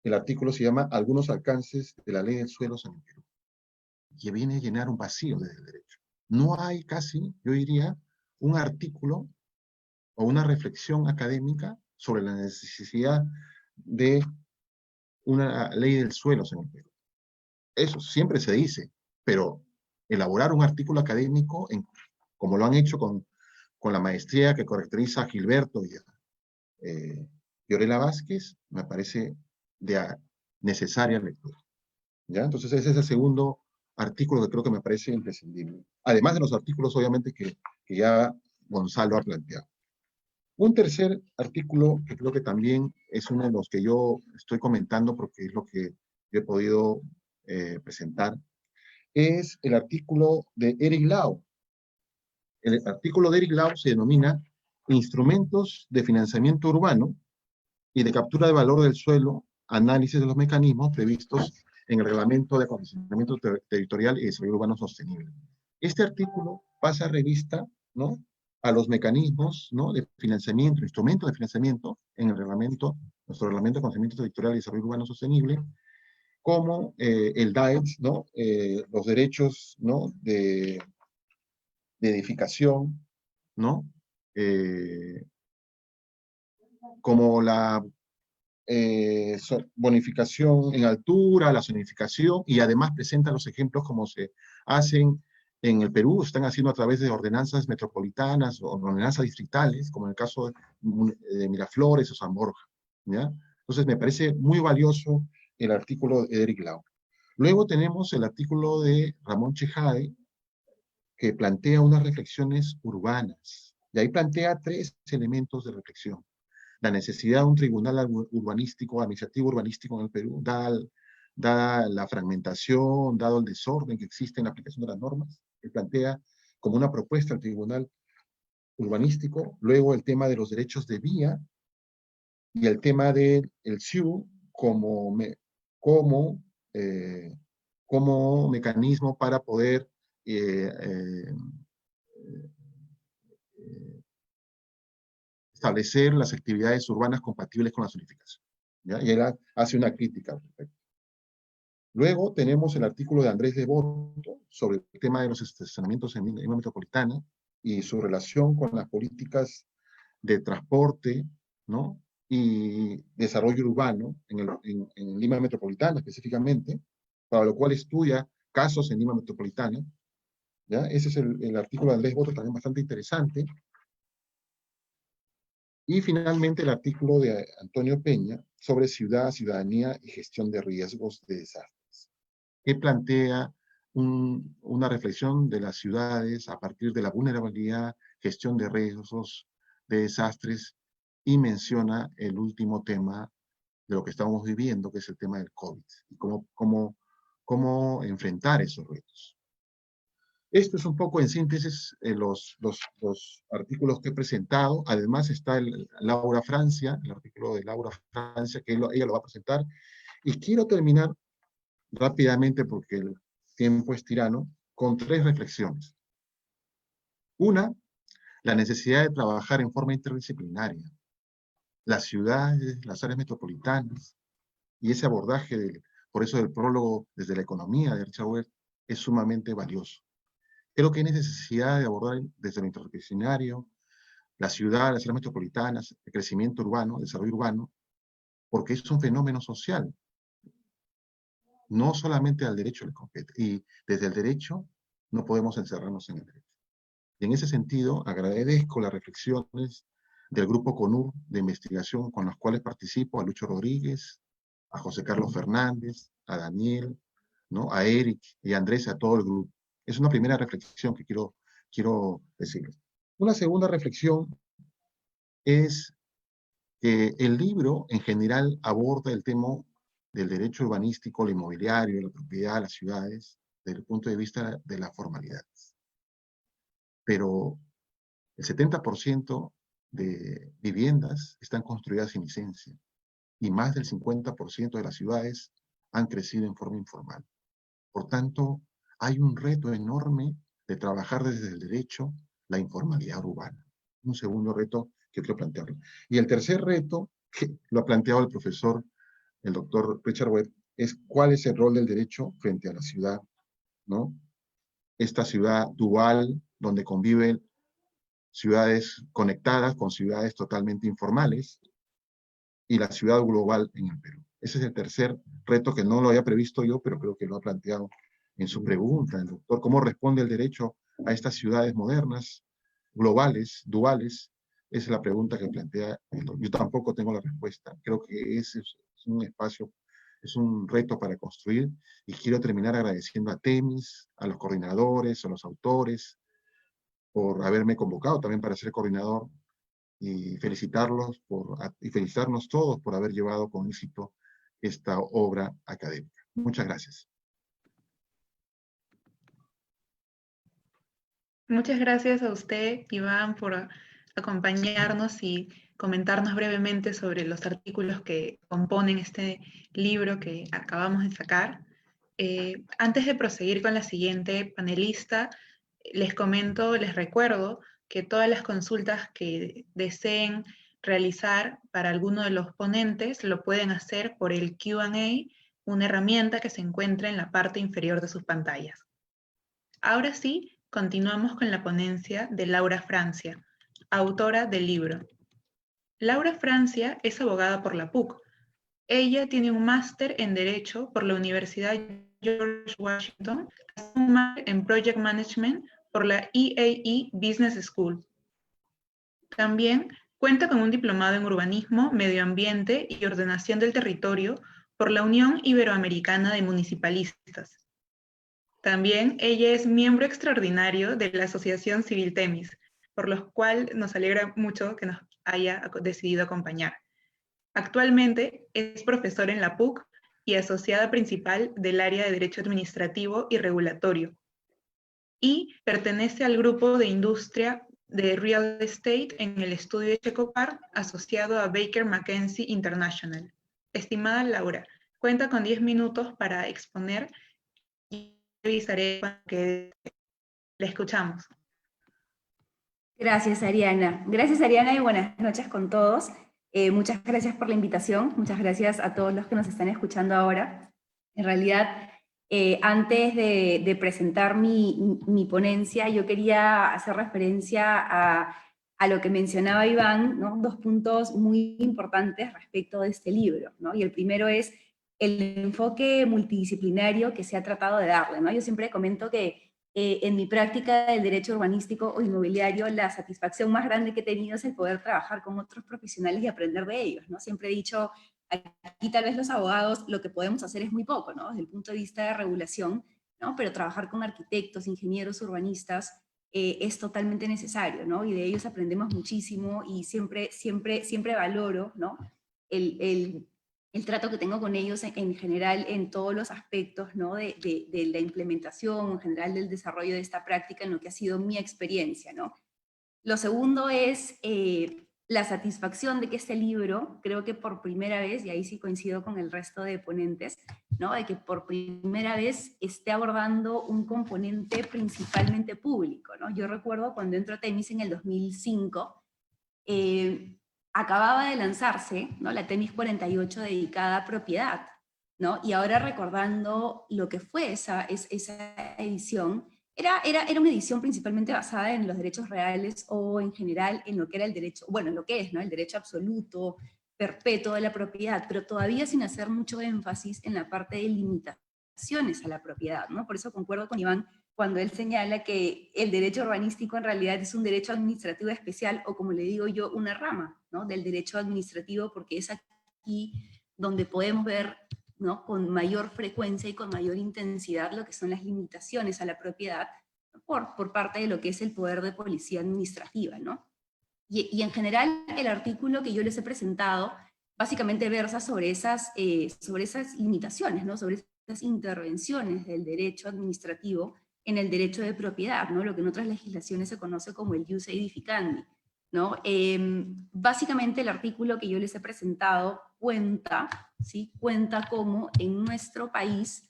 el artículo se llama Algunos alcances de la ley del suelo en el Perú, que viene a llenar un vacío desde el derecho. No hay casi, yo diría, un artículo o una reflexión académica sobre la necesidad de una ley del suelo en el Perú. Eso siempre se dice, pero elaborar un artículo académico, como lo han hecho con la maestría que caracteriza a Gilberto y a Fiorella Vázquez, me parece de necesaria lectura, ¿ya? Entonces ese es el segundo artículo que creo que me parece imprescindible. Además de los artículos, obviamente, que ya Gonzalo ha planteado. Un tercer artículo que creo que también es uno de los que yo estoy comentando porque es lo que yo he podido presentar, es el artículo de Eric Lau. El artículo de Eric Lau se denomina Instrumentos de Financiamiento Urbano y de Captura de Valor del Suelo, análisis de los mecanismos previstos en el Reglamento de Acondicionamiento Territorial y Desarrollo Urbano Sostenible. Este artículo pasa revista, ¿no?, a los mecanismos, ¿no?, de financiamiento, instrumentos de financiamiento en el reglamento, nuestro Reglamento de Acondicionamiento Territorial y Desarrollo Urbano Sostenible, como el DAES, ¿no?, los derechos, ¿no?, de edificación, ¿no?, como la bonificación en altura, la zonificación, y además presenta los ejemplos como se hacen en el Perú, están haciendo a través de ordenanzas metropolitanas o ordenanzas distritales, como en el caso de Miraflores o San Borja, ¿ya? Entonces me parece muy valioso el artículo de Eric Lau. Luego tenemos el artículo de Ramón Chejade, que plantea unas reflexiones urbanas, y ahí plantea 3 elementos de reflexión. La necesidad de un tribunal urbanístico, administrativo urbanístico en el Perú, dada la fragmentación, dado el desorden que existe en la aplicación de las normas. Él plantea como una propuesta al tribunal urbanístico, luego el tema de los derechos de vía y el tema del SIU como mecanismo para poder establecer las actividades urbanas compatibles con la zonificación. ¿Ya? Y él hace una crítica al respecto. Luego tenemos el artículo de Andrés de Boto sobre el tema de los estacionamientos en Lima Metropolitana y su relación con las políticas de transporte, ¿no? Y desarrollo urbano en Lima Metropolitana específicamente, para lo cual estudia casos en Lima Metropolitana. ¿Ya? Ese es el artículo de Andrés Boto, también bastante interesante. Y finalmente el artículo de Antonio Peña sobre ciudad, ciudadanía y gestión de riesgos de desastres, que plantea una reflexión de las ciudades a partir de la vulnerabilidad, gestión de riesgos de desastres, y menciona el último tema de lo que estamos viviendo, que es el tema del COVID, y cómo enfrentar esos retos. Esto es un poco en síntesis los artículos que he presentado. Además está Laura Francia, el artículo de Laura Francia, que ella lo va a presentar. Y quiero terminar rápidamente, porque el tiempo es tirano, con 3 reflexiones. Una, la necesidad de trabajar en forma interdisciplinaria. Las ciudades, las áreas metropolitanas, y ese abordaje, por eso el prólogo desde la economía de Richard Webb es sumamente valioso. Creo que hay necesidad de abordar desde lo interdisciplinario, la ciudad, las áreas metropolitanas, el crecimiento urbano, el desarrollo urbano, porque es un fenómeno social. No solamente al derecho le compete. Y desde el derecho no podemos encerrarnos en el derecho. Y en ese sentido, agradezco las reflexiones del Grupo CONUR de investigación con los cuales participo, a Lucho Rodríguez, a José Carlos Fernández, a Daniel, ¿no? A Eric y a Andrés, a todo el grupo. Es una primera reflexión que quiero decirles. Una segunda reflexión es que el libro en general aborda el tema del derecho urbanístico, lo inmobiliario, la propiedad, las ciudades, desde el punto de vista de las formalidades. Pero el 70% de viviendas están construidas sin licencia y más del 50% de las ciudades han crecido en forma informal. Por tanto, hay un reto enorme de trabajar desde el derecho la informalidad urbana. Un segundo reto que quiero plantearlo. Y el tercer reto, que lo ha planteado el profesor, el doctor Richard Webb, es cuál es el rol del derecho frente a la ciudad, ¿no? Esta ciudad dual, donde conviven ciudades conectadas con ciudades totalmente informales, y la ciudad global en el Perú. Ese es el tercer reto que no lo había previsto yo, pero creo que lo ha planteado en su pregunta el doctor. ¿Cómo responde el derecho a estas ciudades modernas, globales, duales? Esa es la pregunta que plantea el doctor. Yo tampoco tengo la respuesta. Creo que ese es un espacio, es un reto para construir, y quiero terminar agradeciendo a Temis, a los coordinadores, a los autores, por haberme convocado también para ser coordinador, y felicitarlos y felicitarnos todos por haber llevado con éxito esta obra académica. Muchas gracias. Muchas gracias a usted, Iván, por acompañarnos y comentarnos brevemente sobre los artículos que componen este libro que acabamos de sacar. Antes de proseguir con la siguiente panelista, les recuerdo que todas las consultas que deseen realizar para alguno de los ponentes lo pueden hacer por el Q&A, una herramienta que se encuentra en la parte inferior de sus pantallas. Ahora sí, continuamos con la ponencia de Laura Francia, autora del libro. Laura Francia es abogada por la PUC. Ella tiene un máster en Derecho por la Universidad George Washington, un máster en Project Management por la EAE Business School. También cuenta con un diplomado en Urbanismo, Medio Ambiente y Ordenación del Territorio por la Unión Iberoamericana de Municipalistas. También ella es miembro extraordinario de la Asociación Civil Temis, por lo cual nos alegra mucho que nos haya decidido acompañar. Actualmente es profesora en la PUC y asociada principal del área de Derecho Administrativo y Regulatorio, y pertenece al grupo de industria de Real Estate en el estudio Echecopar, asociado a Baker McKenzie International. Estimada Laura, cuenta con 10 minutos para exponer y revisaré cuando quede. La escuchamos. Gracias, Ariana. Gracias, Ariana, y buenas noches con todos. Muchas gracias por la invitación. Muchas gracias a todos los que nos están escuchando ahora. En realidad, antes de presentar mi ponencia, yo quería hacer referencia a lo que mencionaba Iván, ¿no? Dos puntos muy importantes respecto de este libro, ¿no? Y el primero es el enfoque multidisciplinario que se ha tratado de darle, ¿no? Yo siempre comento que en mi práctica del derecho urbanístico o inmobiliario, la satisfacción más grande que he tenido es el poder trabajar con otros profesionales y aprender de ellos, ¿no? Siempre he dicho, aquí tal vez los abogados lo que podemos hacer es muy poco, ¿no? Desde el punto de vista de regulación, ¿no? Pero trabajar con arquitectos, ingenieros, urbanistas, es totalmente necesario, ¿no? Y de ellos aprendemos muchísimo y siempre valoro, ¿no? El trato que tengo con ellos en general en todos los aspectos, ¿no? de la implementación, en general del desarrollo de esta práctica en lo que ha sido mi experiencia, ¿no? Lo segundo es la satisfacción de que este libro, creo que por primera vez, y ahí sí coincido con el resto de ponentes, ¿no? De que por primera vez esté abordando un componente principalmente público, ¿no? Yo recuerdo cuando entro a Temis en el 2005, acababa de lanzarse, ¿no? La Temis 48 dedicada a propiedad, ¿no? Y ahora recordando lo que fue esa edición, era una edición principalmente basada en los derechos reales o en general en lo que era el derecho, bueno, lo que es, ¿no? El derecho absoluto, perpetuo de la propiedad, pero todavía sin hacer mucho énfasis en la parte de limitaciones a la propiedad, ¿no? Por eso concuerdo con Iván cuando él señala que el derecho urbanístico en realidad es un derecho administrativo especial, o como le digo yo, una rama, ¿no? Del derecho administrativo, porque es aquí donde podemos ver, ¿no? Con mayor frecuencia y con mayor intensidad lo que son las limitaciones a la propiedad por parte de lo que es el poder de policía administrativa, ¿no? Y en general el artículo que yo les he presentado básicamente versa sobre esas limitaciones, ¿no? Sobre esas intervenciones del derecho administrativo en el derecho de propiedad, ¿no? Lo que en otras legislaciones se conoce como el jus edificandi, ¿no? Básicamente el artículo que yo les he presentado cuenta, ¿sí? Cuenta cómo en nuestro país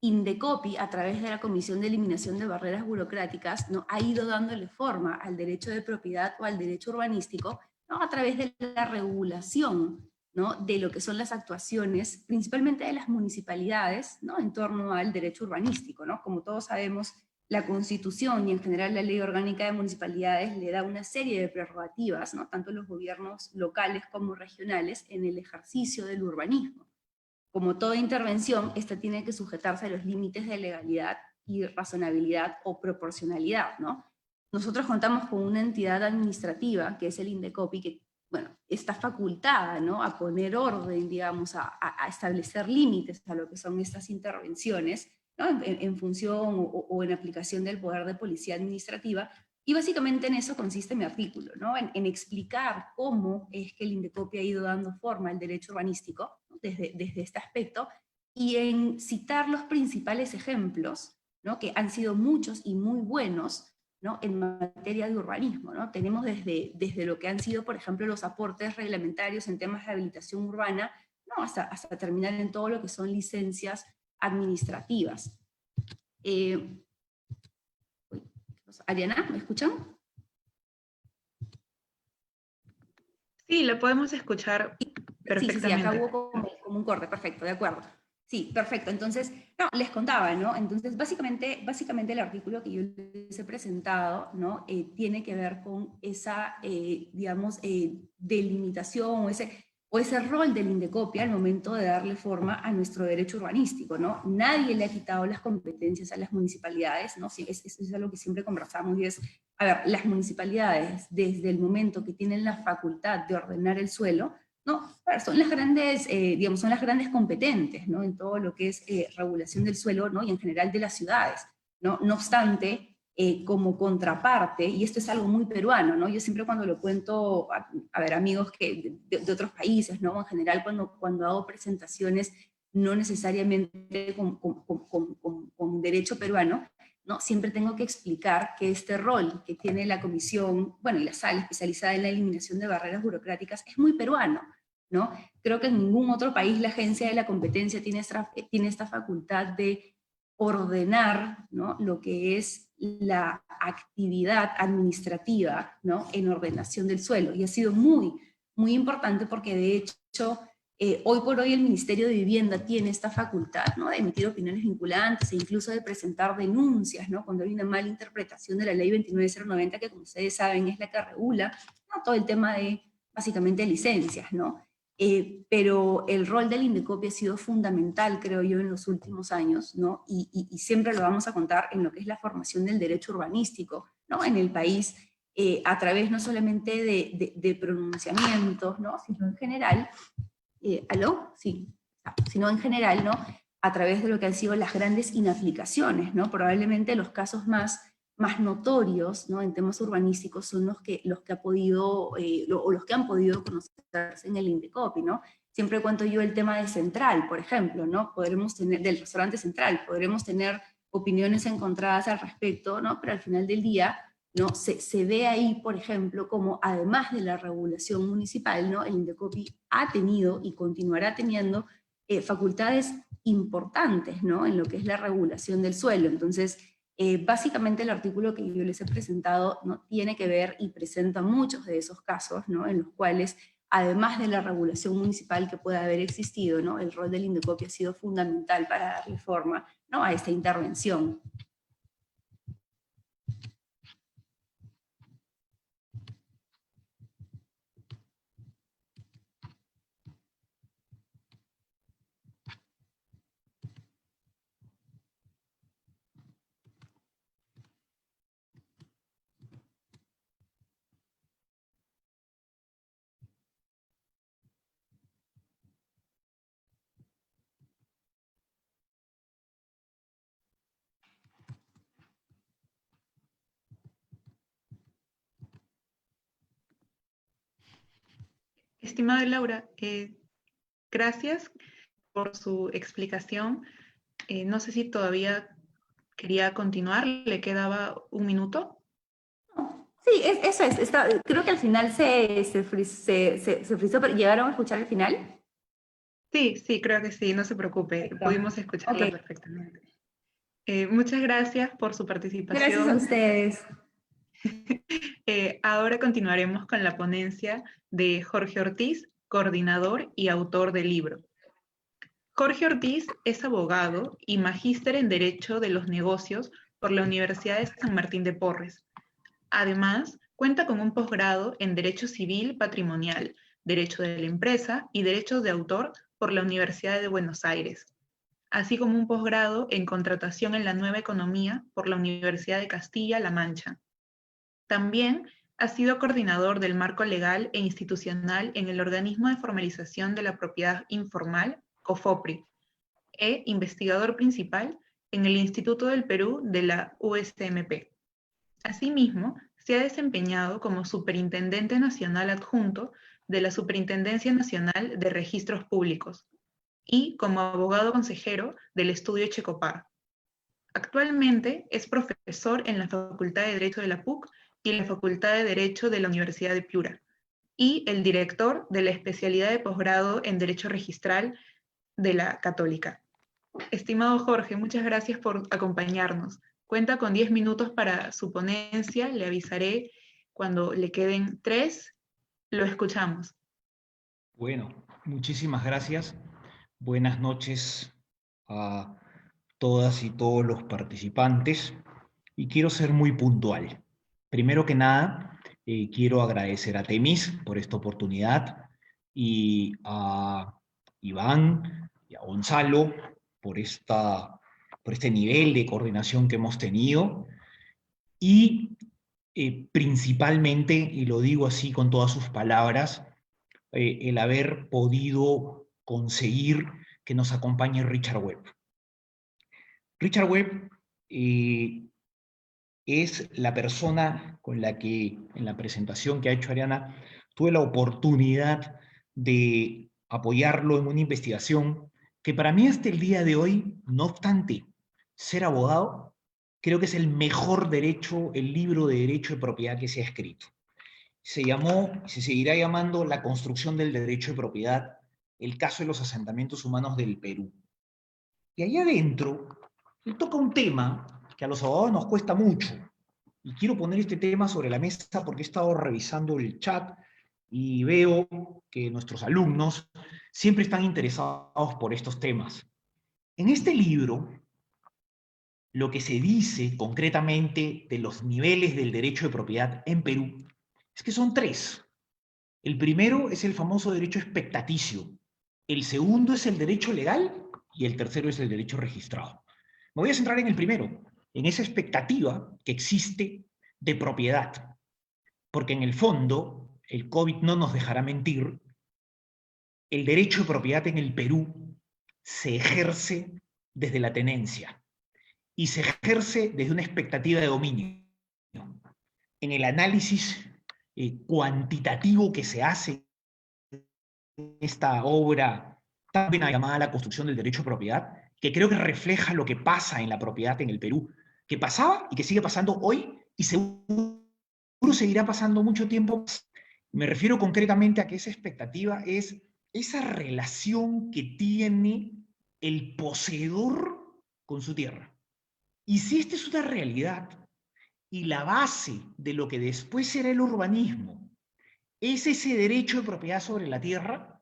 Indecopi, a través de la Comisión de Eliminación de Barreras Burocráticas, ¿no? Ha ido dándole forma al derecho de propiedad o al derecho urbanístico, ¿no? A través de la regulación, ¿no? De lo que son las actuaciones, principalmente de las municipalidades, ¿no? En torno al derecho urbanístico, ¿no? Como todos sabemos, la Constitución y en general la Ley Orgánica de Municipalidades le da una serie de prerrogativas, ¿no? Tanto los gobiernos locales como regionales en el ejercicio del urbanismo. Como toda intervención, esta tiene que sujetarse a los límites de legalidad y razonabilidad o proporcionalidad, ¿no? Nosotros contamos con una entidad administrativa, que es el Indecopi, que, bueno, está facultada, ¿no? A poner orden, digamos, a establecer límites a lo que son estas intervenciones, ¿no? En función o en aplicación del poder de policía administrativa, y básicamente en eso consiste mi artículo, ¿no? En explicar cómo es que el Indecopi ha ido dando forma al derecho urbanístico, ¿no? desde este aspecto, y en citar los principales ejemplos, ¿no? Que han sido muchos y muy buenos, ¿no? En materia de urbanismo, ¿no? Tenemos desde lo que han sido, por ejemplo, los aportes reglamentarios en temas de habilitación urbana, ¿no? hasta terminar en todo lo que son licencias administrativas. Ariana, ¿me escuchan? Sí, lo podemos escuchar perfectamente. Sí, acá hubo como un corte, perfecto, de acuerdo. Sí, perfecto. Entonces, no, les contaba, ¿no? Entonces, básicamente el artículo que yo les he presentado, ¿no? Tiene que ver con esa, digamos, delimitación o ese rol del Indecopi al momento de darle forma a nuestro derecho urbanístico, ¿no? Nadie le ha quitado las competencias a las municipalidades, ¿no? Sí, es algo que siempre conversamos, y es, a ver, las municipalidades, desde el momento que tienen la facultad de ordenar el suelo, ¿no? Son las grandes, digamos, son las grandes competentes, ¿no? En todo lo que es regulación del suelo, ¿no? Y en general de las ciudades, ¿no? No obstante, como contraparte, y esto es algo muy peruano, ¿no? Yo siempre cuando lo cuento a ver, amigos que, de otros países, ¿no? En general cuando hago presentaciones, no necesariamente con derecho peruano, ¿no? Siempre tengo que explicar que este rol que tiene la comisión, bueno, y la sala especializada en la eliminación de barreras burocráticas es muy peruano, ¿no? Creo que en ningún otro país la agencia de la competencia tiene esta facultad de ordenar, ¿no?, lo que es la actividad administrativa, ¿no?, en ordenación del suelo. Y ha sido muy, muy importante porque de hecho hoy por hoy el Ministerio de Vivienda tiene esta facultad, ¿no?, de emitir opiniones vinculantes e incluso de presentar denuncias, ¿no?, cuando hay una mala interpretación de la ley 29090, que como ustedes saben es la que regula, ¿no?, todo el tema de básicamente licencias, ¿no? Pero el rol del Indecopi ha sido fundamental, creo yo, en los últimos años, ¿no? Y siempre lo vamos a contar en lo que es la formación del derecho urbanístico, ¿no?, en el país, a través no solamente de pronunciamientos, ¿no?, sino en general, ¿aló? Sí, sino en general, ¿no?, a través de lo que han sido las grandes inaplicaciones, ¿no? Probablemente los casos más notorios, ¿no?, en temas urbanísticos son los que ha podido, o los que han podido conocerse en el Indecopi, ¿no? Siempre cuento yo el tema de Central, por ejemplo, ¿no? Podremos tener, del restaurante Central, podremos tener opiniones encontradas al respecto, ¿no? Pero al final del día, ¿no?, se ve ahí, por ejemplo, como además de la regulación municipal, ¿no?, el Indecopi ha tenido y continuará teniendo facultades importantes, ¿no?, en lo que es la regulación del suelo. Entonces, básicamente el artículo que yo les he presentado, ¿no?, tiene que ver y presenta muchos de esos casos, ¿no?, en los cuales, además de la regulación municipal que pueda haber existido, ¿no?, el rol del Indecopi ha sido fundamental para darle forma, ¿no?, a esta intervención. Estimada Laura, gracias por su explicación. No sé si todavía quería continuar, ¿le quedaba un minuto? Sí, eso es. Creo que al final se frizó, pero ¿llegaron a escuchar el final? Sí, creo que sí, no se preocupe, Perfecto. pudimos escucharla Ok. perfectamente. Muchas gracias por su participación. Gracias a ustedes. Ahora continuaremos con la ponencia de Jorge Ortiz, coordinador y autor del libro. Jorge Ortiz es abogado y magíster en Derecho de los Negocios por la Universidad de San Martín de Porres. Además, cuenta con un posgrado en Derecho Civil Patrimonial, Derecho de la Empresa y Derechos de Autor por la Universidad de Buenos Aires, así como un posgrado en Contratación en la Nueva Economía por la Universidad de Castilla-La Mancha. También ha sido coordinador del marco legal e institucional en el Organismo de Formalización de la Propiedad Informal, COFOPRI, e investigador principal en el Instituto del Perú de la USMP. Asimismo, se ha desempeñado como Superintendente Nacional Adjunto de la Superintendencia Nacional de Registros Públicos y como abogado consejero del Estudio Checopar. Actualmente es profesor en la Facultad de Derecho de la PUC y en la Facultad de Derecho de la Universidad de Piura, y el director de la especialidad de posgrado en Derecho Registral de la Católica. Estimado Jorge, muchas gracias por acompañarnos. Cuenta con 10 minutos para su ponencia, le avisaré cuando le queden 3. Lo escuchamos. Bueno, muchísimas gracias. Buenas noches a todas y todos los participantes. Y quiero ser muy puntual. Primero que nada, quiero agradecer a Temis por esta oportunidad y a Iván y a Gonzalo por este nivel de coordinación que hemos tenido. Y principalmente, y lo digo así con todas sus palabras, el haber podido conseguir que nos acompañe Richard Webb. Richard Webb es la persona con la que, en la presentación que ha hecho Ariana, tuve la oportunidad de apoyarlo en una investigación que para mí hasta el día de hoy, no obstante ser abogado, creo que es el mejor derecho, el libro de derecho de propiedad que se ha escrito. Se llamó, se seguirá llamando La construcción del derecho de propiedad, el caso de los asentamientos humanos del Perú. Y ahí adentro, él toca un tema que a los abogados nos cuesta mucho. Y quiero poner este tema sobre la mesa porque he estado revisando el chat y veo que nuestros alumnos siempre están interesados por estos temas. En este libro, lo que se dice concretamente de los niveles del derecho de propiedad en Perú es que son 3. El primero es el famoso derecho expectaticio, el segundo es el derecho legal y el tercero es el derecho registrado. Me voy a centrar en el primero, en esa expectativa que existe de propiedad, porque en el fondo, el COVID no nos dejará mentir, el derecho de propiedad en el Perú se ejerce desde la tenencia y se ejerce desde una expectativa de dominio. En el análisis cuantitativo que se hace en esta obra tan bien llamada La construcción del derecho de propiedad, que creo que refleja lo que pasa en la propiedad en el Perú, que pasaba y que sigue pasando hoy y seguro seguirá pasando mucho tiempo más. Me refiero concretamente a que esa expectativa es esa relación que tiene el poseedor con su tierra. Y si esta es una realidad y la base de lo que después será el urbanismo es ese derecho de propiedad sobre la tierra,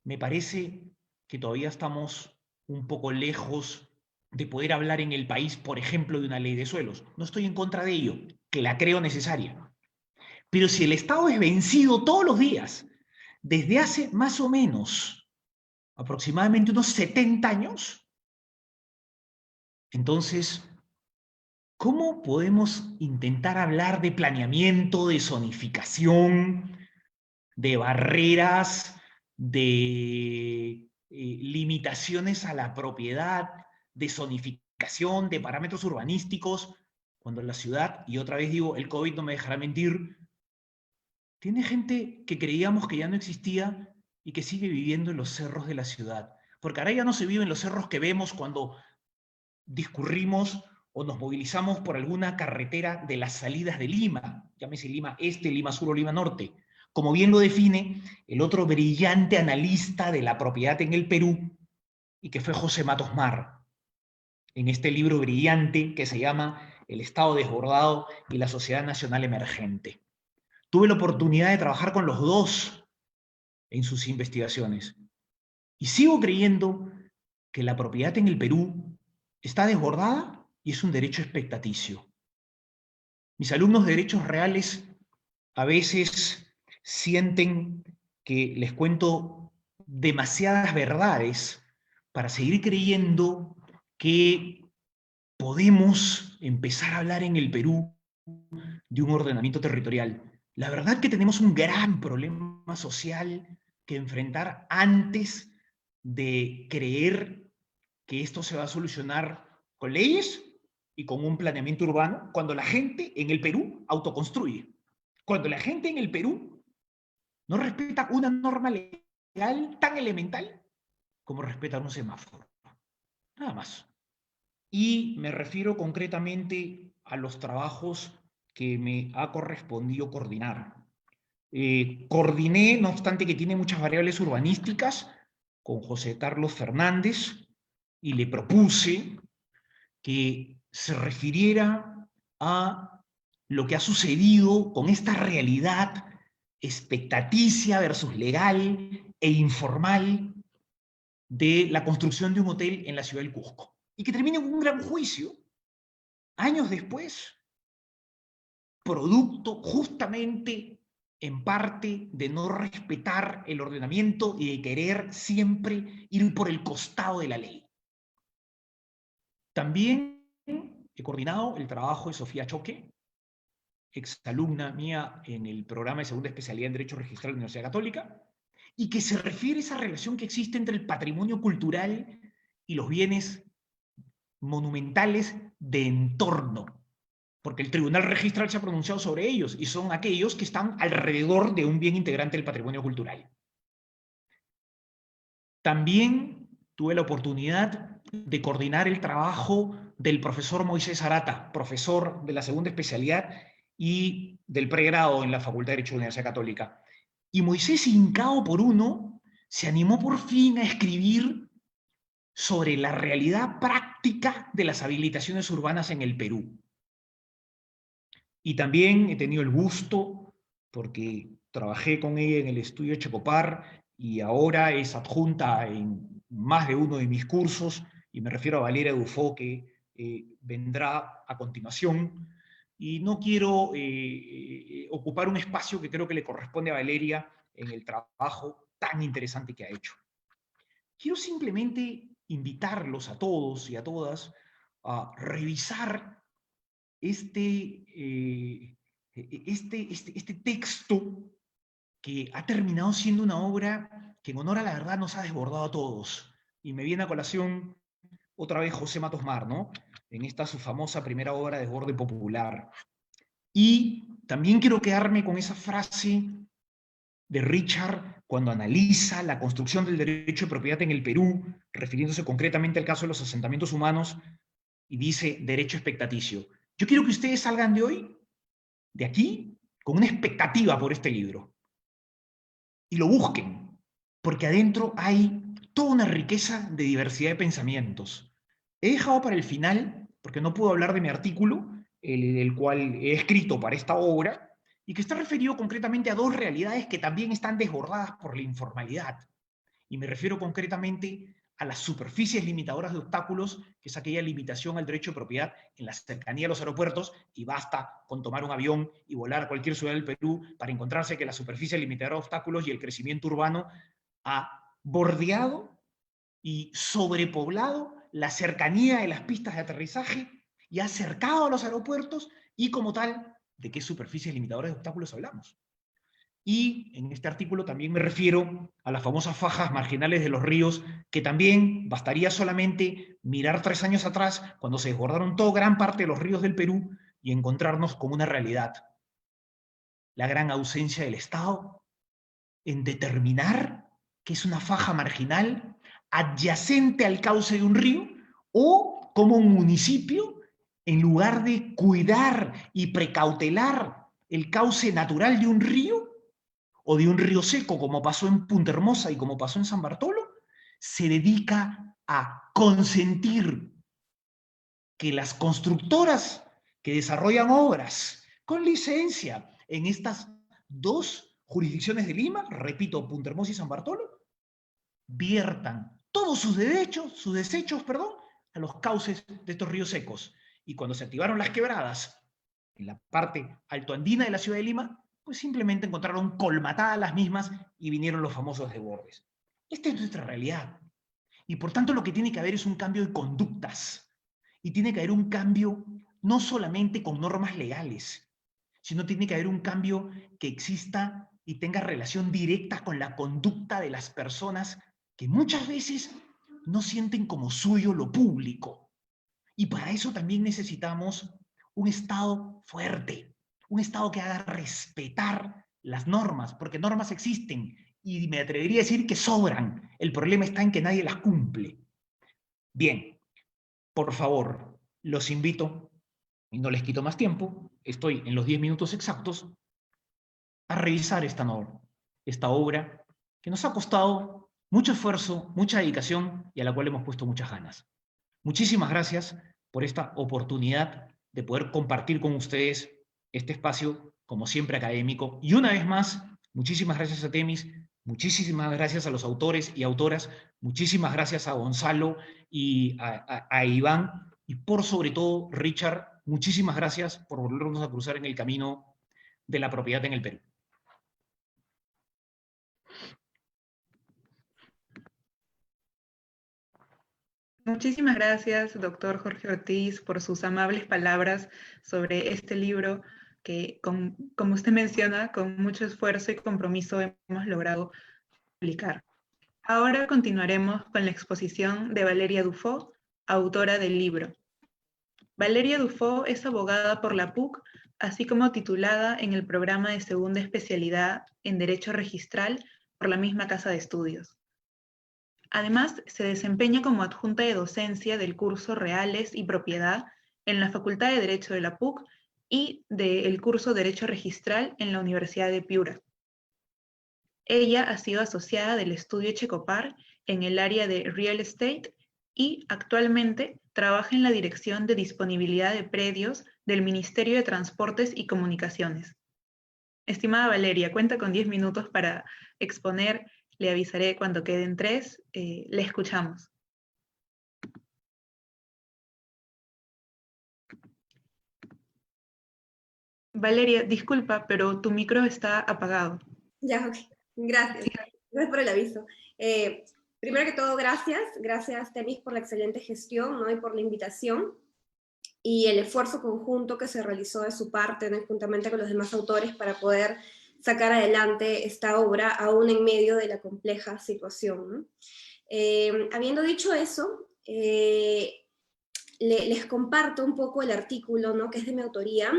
me parece que todavía estamos un poco lejos de poder hablar en el país, por ejemplo, de una ley de suelos. No estoy en contra de ello, que la creo necesaria. Pero si el Estado es vencido todos los días, desde hace más o menos aproximadamente unos 70 años, entonces, ¿cómo podemos intentar hablar de planeamiento, de zonificación, de barreras, de limitaciones a la propiedad, de zonificación, de parámetros urbanísticos, cuando la ciudad, y otra vez digo, el COVID no me dejará mentir, tiene gente que creíamos que ya no existía y que sigue viviendo en los cerros de la ciudad? Porque ahora ya no se vive en los cerros que vemos cuando discurrimos o nos movilizamos por alguna carretera de las salidas de Lima, llámese Lima Este, Lima Sur o Lima Norte, como bien lo define el otro brillante analista de la propiedad en el Perú, y que fue José Matos Mar, en este libro brillante que se llama El Estado desbordado y la sociedad nacional emergente. Tuve la oportunidad de trabajar con los dos en sus investigaciones, y sigo creyendo que la propiedad en el Perú está desbordada y es un derecho expectaticio. Mis alumnos de derechos reales a veces sienten que les cuento demasiadas verdades para seguir creyendo que podemos empezar a hablar en el Perú de un ordenamiento territorial. La verdad que tenemos un gran problema social que enfrentar antes de creer que esto se va a solucionar con leyes y con un planeamiento urbano, cuando la gente en el Perú autoconstruye. Cuando la gente en el Perú no respeta una norma legal tan elemental como respetar un semáforo. Nada más. Y me refiero concretamente a los trabajos que me ha correspondido coordinar. Coordiné, no obstante que tiene muchas variables urbanísticas, con José Carlos Fernández, y le propuse que se refiriera a lo que ha sucedido con esta realidad expectaticia versus legal e informal de la construcción de un hotel en la ciudad del Cusco. Y que termine con un gran juicio, años después, producto justamente en parte de no respetar el ordenamiento y de querer siempre ir por el costado de la ley. También he coordinado el trabajo de Sofía Choque, exalumna mía en el programa de segunda especialidad en Derecho Registral de la Universidad Católica, y que se refiere a esa relación que existe entre el patrimonio cultural y los bienes monumentales de entorno, porque el Tribunal Registral se ha pronunciado sobre ellos, y son aquellos que están alrededor de un bien integrante del patrimonio cultural. También tuve la oportunidad de coordinar el trabajo del profesor Moisés Arata, profesor de la segunda especialidad y del pregrado en la Facultad de Derecho de la Universidad Católica. Y Moisés, hincado por uno, se animó por fin a escribir sobre la realidad práctica de las habilitaciones urbanas en el Perú. Y también he tenido el gusto, porque trabajé con ella en el estudio Checopar y ahora es adjunta en más de uno de mis cursos, y me refiero a Valeria Dufo, que vendrá a continuación. Y no quiero ocupar un espacio que creo que le corresponde a Valeria en el trabajo tan interesante que ha hecho. Quiero simplemente invitarlos a todos y a todas a revisar este texto que ha terminado siendo una obra que en honor a la verdad nos ha desbordado a todos. Y me viene a colación otra vez José Matos Mar, ¿no? En esta su famosa primera obra, Desborde Popular. Y también quiero quedarme con esa frase de Richard cuando analiza la construcción del derecho de propiedad en el Perú, refiriéndose concretamente al caso de los asentamientos humanos, y dice derecho expectaticio. Yo quiero que ustedes salgan de hoy, de aquí, con una expectativa por este libro. Y lo busquen, porque adentro hay toda una riqueza de diversidad de pensamientos. He dejado para el final, porque no puedo hablar de mi artículo, el cual he escrito para esta obra, y que está referido concretamente a dos realidades que también están desbordadas por la informalidad. Y me refiero concretamente a las superficies limitadoras de obstáculos, que es aquella limitación al derecho de propiedad en la cercanía de los aeropuertos, y basta con tomar un avión y volar a cualquier ciudad del Perú para encontrarse que la superficie limitadora de obstáculos y el crecimiento urbano ha bordeado y sobrepoblado la cercanía de las pistas de aterrizaje y ha acercado a los aeropuertos, y como tal, ¿de qué superficies limitadoras de obstáculos hablamos? Y en este artículo también me refiero a las famosas fajas marginales de los ríos, que también bastaría solamente mirar 3 años atrás, cuando se desbordaron toda gran parte de los ríos del Perú, y encontrarnos con una realidad: la gran ausencia del Estado en determinar qué es una faja marginal adyacente al cauce de un río, o como un municipio, en lugar de cuidar y precautelar el cauce natural de un río, o de un río seco, como pasó en Punta Hermosa y como pasó en San Bartolo, se dedica a consentir que las constructoras que desarrollan obras con licencia en estas dos jurisdicciones de Lima, repito, Punta Hermosa y San Bartolo, viertan todos sus desechos, a los cauces de estos ríos secos. Y cuando se activaron las quebradas en la parte altoandina de la ciudad de Lima, pues simplemente encontraron colmatadas las mismas y vinieron los famosos desbordes. Esta es nuestra realidad. Y por tanto lo que tiene que haber es un cambio de conductas. Y tiene que haber un cambio no solamente con normas legales, sino tiene que haber un cambio que exista y tenga relación directa con la conducta de las personas que muchas veces no sienten como suyo lo público. Y para eso también necesitamos un Estado fuerte, un Estado que haga respetar las normas, porque normas existen y me atrevería a decir que sobran. El problema está en que nadie las cumple. Bien, por favor, los invito, y no les quito más tiempo, estoy en los 10 minutos exactos, a revisar esta obra que nos ha costado mucho esfuerzo, mucha dedicación y a la cual hemos puesto muchas ganas. Muchísimas gracias por esta oportunidad de poder compartir con ustedes este espacio, como siempre, académico. Y una vez más, muchísimas gracias a Temis, muchísimas gracias a los autores y autoras, muchísimas gracias a Gonzalo y a Iván, y por sobre todo, Richard, muchísimas gracias por volvernos a cruzar en el camino de la propiedad en el Perú. Muchísimas gracias, doctor Jorge Ortiz, por sus amables palabras sobre este libro que, como usted menciona, con mucho esfuerzo y compromiso hemos logrado publicar. Ahora continuaremos con la exposición de Valeria Dufo, autora del libro. Valeria Dufo es abogada por la PUC, así como titulada en el programa de segunda especialidad en Derecho Registral por la misma Casa de Estudios. Además, se desempeña como adjunta de docencia del curso Reales y Propiedad en la Facultad de Derecho de la PUC y del curso Derecho Registral en la Universidad de Piura. Ella ha sido asociada del estudio Checopar en el área de Real Estate y actualmente trabaja en la Dirección de Disponibilidad de Predios del Ministerio de Transportes y Comunicaciones. Estimada Valeria, cuenta con 10 minutos para exponer. Le avisaré cuando queden 3. Le escuchamos. Valeria, disculpa, pero tu micro está apagado. Ya, ok. Gracias. Gracias por el aviso. Primero que todo, gracias Temis por la excelente gestión, ¿no? Y por la invitación y el esfuerzo conjunto que se realizó de su parte, ¿no? Juntamente con los demás autores para poder sacar adelante esta obra aún en medio de la compleja situación, ¿no? Habiendo dicho eso, les comparto un poco el artículo, ¿no? Que es de mi autoría,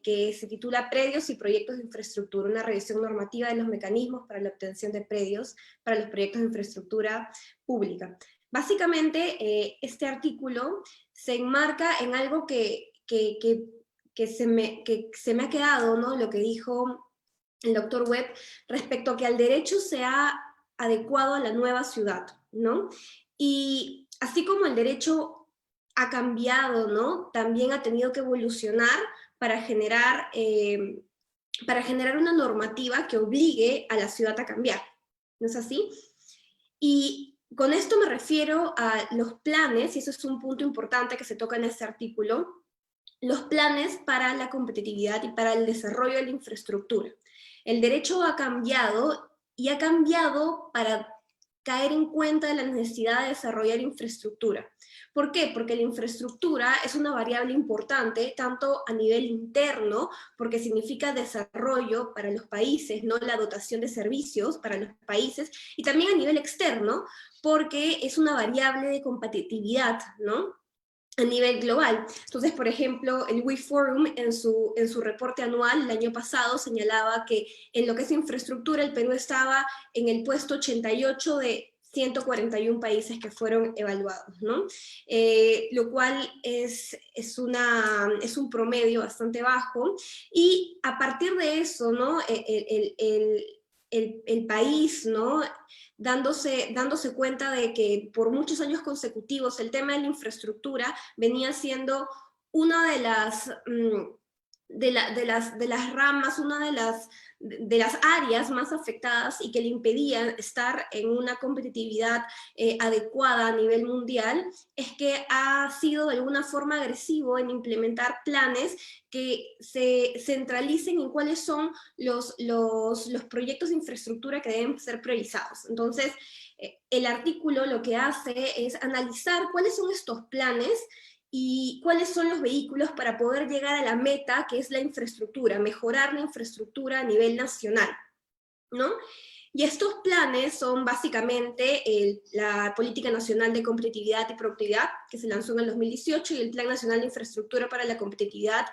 que se titula Predios y proyectos de infraestructura, una revisión normativa de los mecanismos para la obtención de predios para los proyectos de infraestructura pública. Básicamente, este artículo se enmarca en algo que se me ha quedado, ¿no? Lo que dijo el doctor Webb respecto a que el derecho se ha adecuado a la nueva ciudad, ¿no? Y así como el derecho ha cambiado, ¿no? También ha tenido que evolucionar para generar una normativa que obligue a la ciudad a cambiar, ¿no es así? Y con esto me refiero a los planes, y eso es un punto importante que se toca en este artículo, los planes para la competitividad y para el desarrollo de la infraestructura. El derecho ha cambiado, y ha cambiado para caer en cuenta de la necesidad de desarrollar infraestructura. ¿Por qué? Porque la infraestructura es una variable importante, tanto a nivel interno, porque significa desarrollo para los países, ¿no? La dotación de servicios para los países, y también a nivel externo, porque es una variable de competitividad, ¿no? A nivel global. Entonces, por ejemplo, el We Forum en su reporte anual el año pasado señalaba que en lo que es infraestructura el Perú estaba en el puesto 88 de 141 países que fueron evaluados, ¿no? Lo cual es un promedio bastante bajo, y a partir de eso, ¿no? El país, ¿no? Dándose cuenta de que por muchos años consecutivos el tema de la infraestructura venía siendo una de las ramas, una de las áreas más afectadas y que le impedían estar en una competitividad adecuada a nivel mundial, es que ha sido de alguna forma agresivo en implementar planes que se centralicen en cuáles son los proyectos de infraestructura que deben ser priorizados. Entonces, el artículo lo que hace es analizar cuáles son estos planes y cuáles son los vehículos para poder llegar a la meta, que es la infraestructura, mejorar la infraestructura a nivel nacional, ¿no? Y estos planes son básicamente la Política Nacional de Competitividad y Productividad, que se lanzó en el 2018, y el Plan Nacional de Infraestructura para la Competitividad,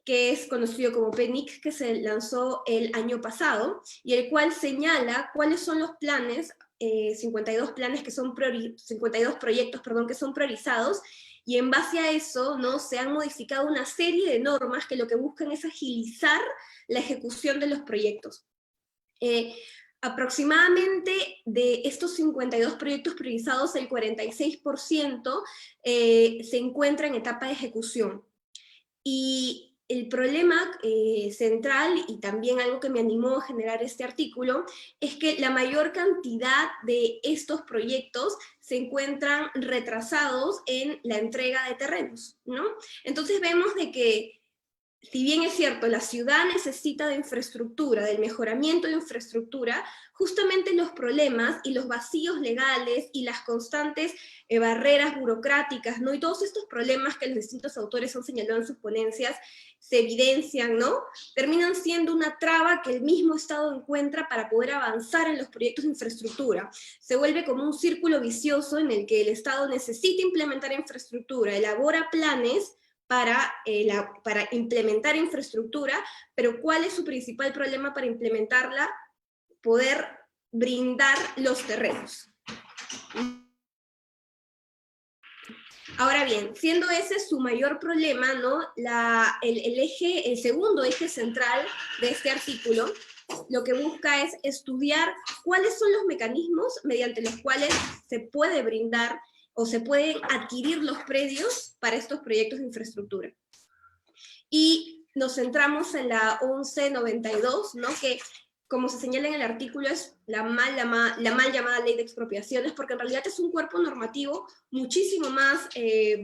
que es conocido como PNIC, que se lanzó el año pasado, y el cual señala cuáles son los planes, 52 proyectos, que son priorizados, y en base a eso, ¿no? Se han modificado una serie de normas que lo que buscan es agilizar la ejecución de los proyectos. Aproximadamente de estos 52 proyectos priorizados, el 46% se encuentra en etapa de ejecución. Y el problema central, y también algo que me animó a generar este artículo, es que la mayor cantidad de estos proyectos se encuentran retrasados en la entrega de terrenos, ¿no? Entonces vemos de que, si bien es cierto, la ciudad necesita de infraestructura, del mejoramiento de infraestructura, justamente los problemas y los vacíos legales y las constantes barreras burocráticas, ¿no? Y todos estos problemas que los distintos autores han señalado en sus ponencias se evidencian, ¿no? Terminan siendo una traba que el mismo Estado encuentra para poder avanzar en los proyectos de infraestructura. Se vuelve como un círculo vicioso en el que el Estado necesita implementar infraestructura, elabora planes para implementar infraestructura, pero ¿cuál es su principal problema para implementarla? Poder brindar los terrenos. Ahora bien, siendo ese su mayor problema, ¿no? El segundo eje central de este artículo, lo que busca es estudiar cuáles son los mecanismos mediante los cuales se puede brindar o se pueden adquirir los predios para estos proyectos de infraestructura. Y nos centramos en la 1192, ¿no? Que, como se señala en el artículo, es la mal llamada ley de expropiaciones, porque en realidad es un cuerpo normativo muchísimo más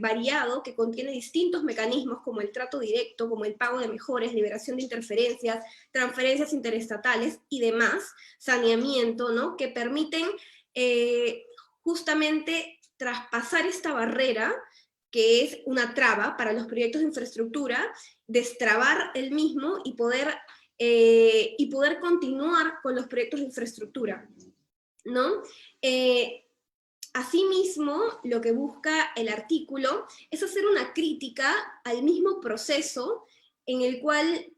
variado, que contiene distintos mecanismos como el trato directo, como el pago de mejores, liberación de interferencias, transferencias interestatales y demás, saneamiento, ¿no? Que permiten justamente traspasar esta barrera, que es una traba para los proyectos de infraestructura, destrabar el mismo y poder continuar con los proyectos de infraestructura, ¿no? Asimismo, lo que busca el artículo es hacer una crítica al mismo proceso en el cual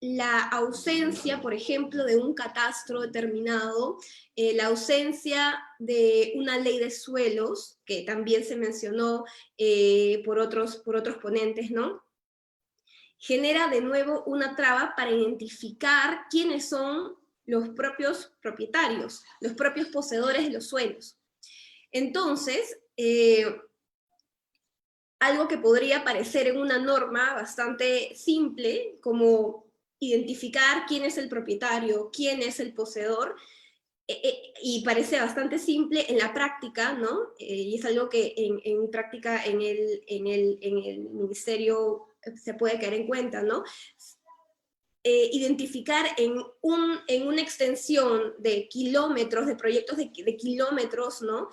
la ausencia, por ejemplo, de un catastro determinado, la ausencia de una ley de suelos, que también se mencionó por otros ponentes, ¿no? Genera de nuevo una traba para identificar quiénes son los propios propietarios, los propios poseedores de los suelos. Entonces, algo que podría parecer en una norma bastante simple, como identificar quién es el propietario, quién es el poseedor, y parece bastante simple en la práctica, ¿no? Y es algo que en práctica en el ministerio se puede caer en cuenta, ¿no? Identificar en una extensión de kilómetros, de proyectos de kilómetros, ¿no?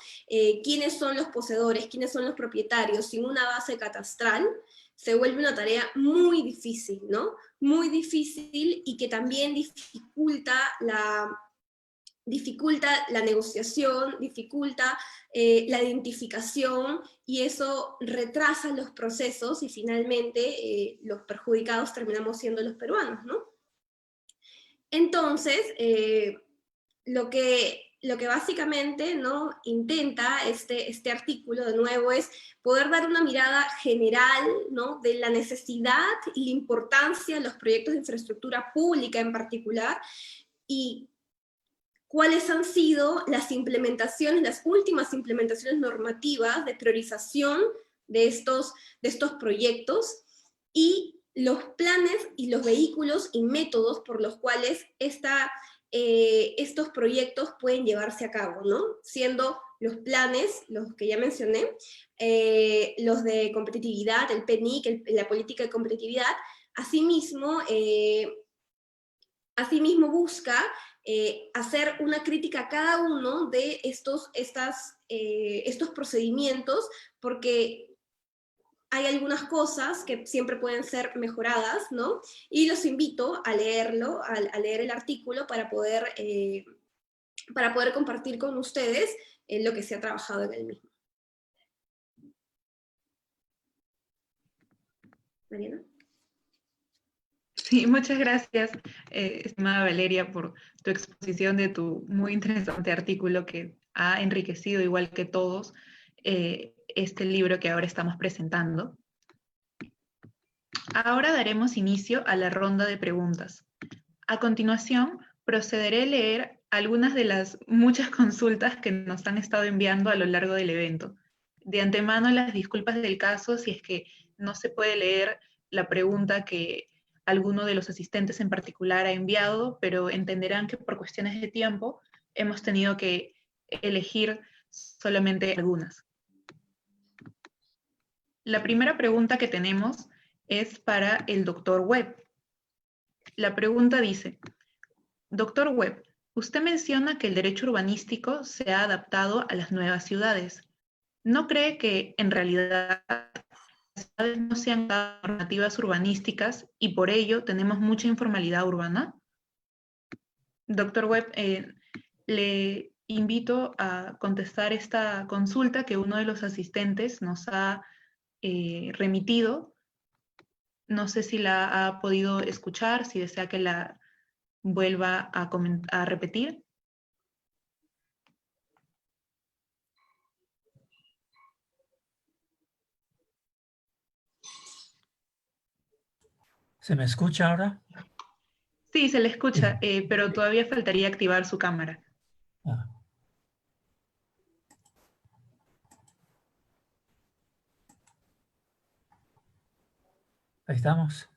Quiénes son los poseedores, quiénes son los propietarios, sin una base catastral, se vuelve una tarea muy difícil, ¿no? Muy difícil, y que también dificulta la negociación, dificulta la identificación, y eso retrasa los procesos, y finalmente los perjudicados terminamos siendo los peruanos, ¿no? Entonces, lo que básicamente, ¿no?, intenta este artículo, de nuevo, es poder dar una mirada general, ¿no?, de la necesidad y la importancia de los proyectos de infraestructura pública en particular, y cuáles han sido las implementaciones, las últimas implementaciones normativas de priorización de estos proyectos, y los planes y los vehículos y métodos por los cuales estos proyectos pueden llevarse a cabo, ¿no? Siendo los planes, los que ya mencioné, los de competitividad, el PNIC, la política de competitividad. Asimismo busca hacer una crítica a cada uno de estos procedimientos, porque hay algunas cosas que siempre pueden ser mejoradas, ¿no? Y los invito a leerlo, a leer el artículo, para poder compartir con ustedes lo que se ha trabajado en el mismo. Mariana. Sí, muchas gracias, estimada Valeria, por tu exposición de tu muy interesante artículo, que ha enriquecido, igual que todos, este libro que ahora estamos presentando. Ahora daremos inicio a la ronda de preguntas. A continuación, procederé a leer algunas de las muchas consultas que nos han estado enviando a lo largo del evento. De antemano, las disculpas del caso si es que no se puede leer la pregunta que alguno de los asistentes en particular ha enviado, pero entenderán que por cuestiones de tiempo hemos tenido que elegir solamente algunas. La primera pregunta que tenemos es para el Dr. Webb. La pregunta dice: Dr. Webb, usted menciona que el derecho urbanístico se ha adaptado a las nuevas ciudades. ¿No cree que en realidad las ciudades no se han dado normativas urbanísticas y por ello tenemos mucha informalidad urbana? Dr. Webb, le invito a contestar esta consulta que uno de los asistentes nos ha remitido. No sé si la ha podido escuchar, si desea que la vuelva a repetir. ¿Se me escucha ahora? Sí, se le escucha, pero todavía faltaría activar su cámara. Ah. Ahí estamos.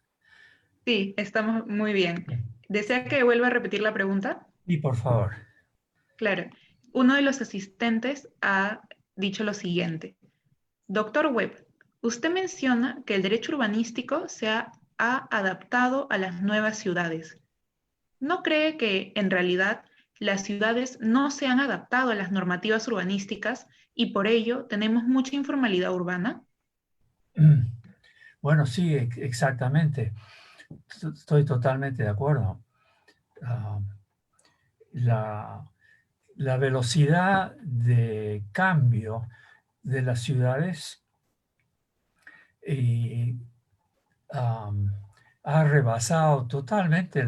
Sí, estamos muy bien. ¿Desea que vuelva a repetir la pregunta? Y por favor. Claro. Uno de los asistentes ha dicho lo siguiente. Doctor Webb, usted menciona que el derecho urbanístico ha adaptado a las nuevas ciudades. ¿No cree que, en realidad, las ciudades no se han adaptado a las normativas urbanísticas y por ello tenemos mucha informalidad urbana? Bueno, sí, exactamente. Estoy totalmente de acuerdo. La velocidad de cambio de las ciudades ha rebasado totalmente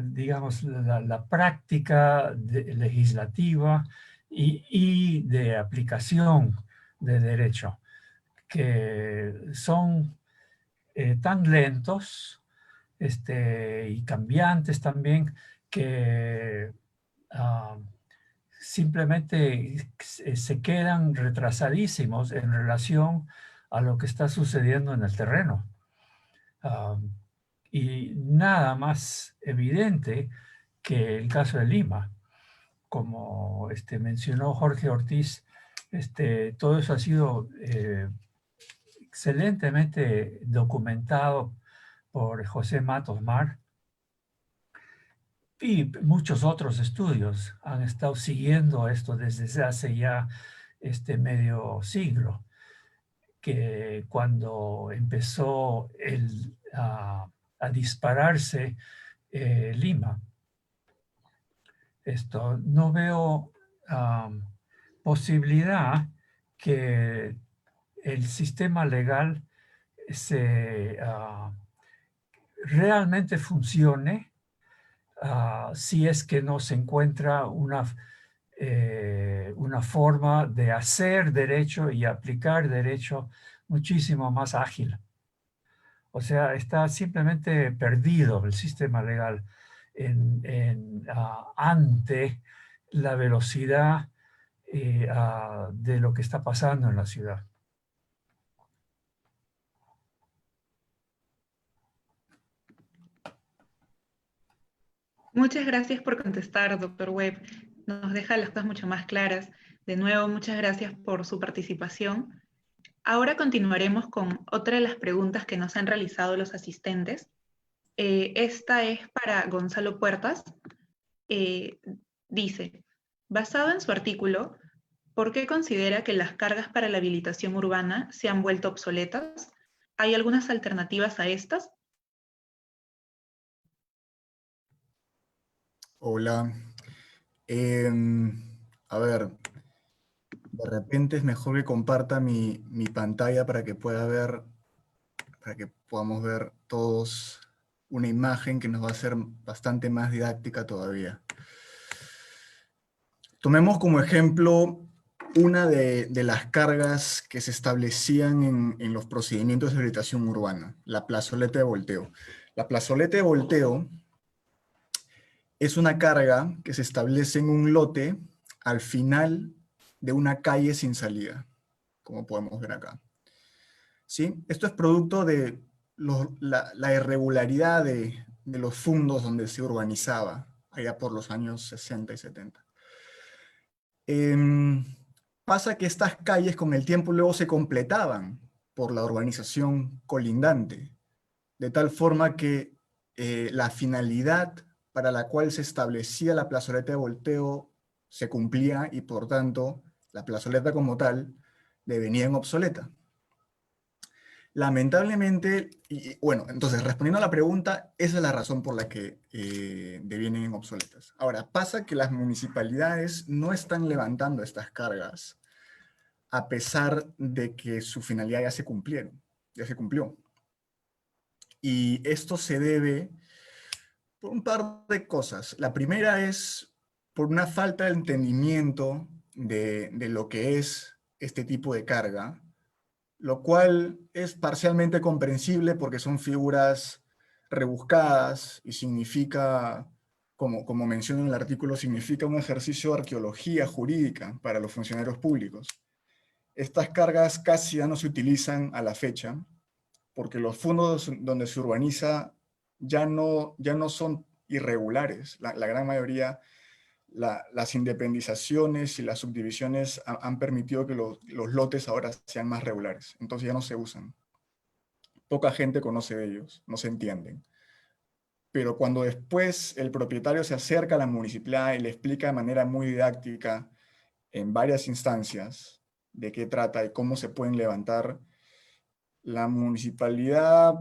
digamos, la práctica legislativa y de aplicación de derecho, que son tan lentos y cambiantes también, que simplemente se quedan retrasadísimos en relación a lo que está sucediendo en el terreno. Y nada más evidente que el caso de Lima. Como mencionó Jorge Ortiz, todo eso ha sido excelentemente documentado por José Matos Mar, y muchos otros estudios han estado siguiendo esto desde hace ya medio siglo, que cuando empezó a dispararse Lima, no veo posibilidad que el sistema legal realmente funcione si es que no se encuentra una forma de hacer derecho y aplicar derecho muchísimo más ágil. O sea, está simplemente perdido el sistema legal ante la velocidad de lo que está pasando en la ciudad. Muchas gracias por contestar, doctor Webb. Nos deja las cosas mucho más claras. De nuevo, muchas gracias por su participación. Ahora continuaremos con otra de las preguntas que nos han realizado los asistentes. Esta es para Gonzalo Puertas. Dice, basado en su artículo, ¿por qué considera que las cargas para la habilitación urbana se han vuelto obsoletas? ¿Hay algunas alternativas a estas? Hola. A ver, de repente es mejor que comparta mi pantalla para que podamos ver todos una imagen que nos va a ser bastante más didáctica todavía. Tomemos como ejemplo una de las cargas que se establecían en los procedimientos de habilitación urbana, la plazoleta de volteo. La plazoleta de volteo es una carga que se establece en un lote al final de una calle sin salida, como podemos ver acá. ¿Sí? Esto es producto de la irregularidad de los fundos donde se urbanizaba, allá por los años 60 y 70. Pasa que estas calles con el tiempo luego se completaban por la urbanización colindante, de tal forma que la finalidad para la cual se establecía la plazoleta de volteo se cumplía y por tanto la plazoleta como tal devenía en obsoleta. Lamentablemente, y bueno, entonces respondiendo a la pregunta, esa es la razón por la que devienen en obsoletas. Ahora, pasa que las municipalidades no están levantando estas cargas a pesar de que su finalidad ya se cumplió. Y esto se debe por un par de cosas. La primera es por una falta de entendimiento de lo que es este tipo de carga lo cual es parcialmente comprensible porque son figuras rebuscadas y significa, como menciona en el artículo, significa un ejercicio de arqueología jurídica para los funcionarios públicos. Estas cargas casi ya no se utilizan a la fecha, porque los fondos donde se urbaniza ya no son irregulares. La gran mayoría, las independizaciones y las subdivisiones han permitido que los lotes ahora sean más regulares. Entonces ya no se usan. Poca gente conoce de ellos, no se entienden. Pero cuando después el propietario se acerca a la municipalidad y le explica de manera muy didáctica en varias instancias de qué trata y cómo se pueden levantar, la municipalidad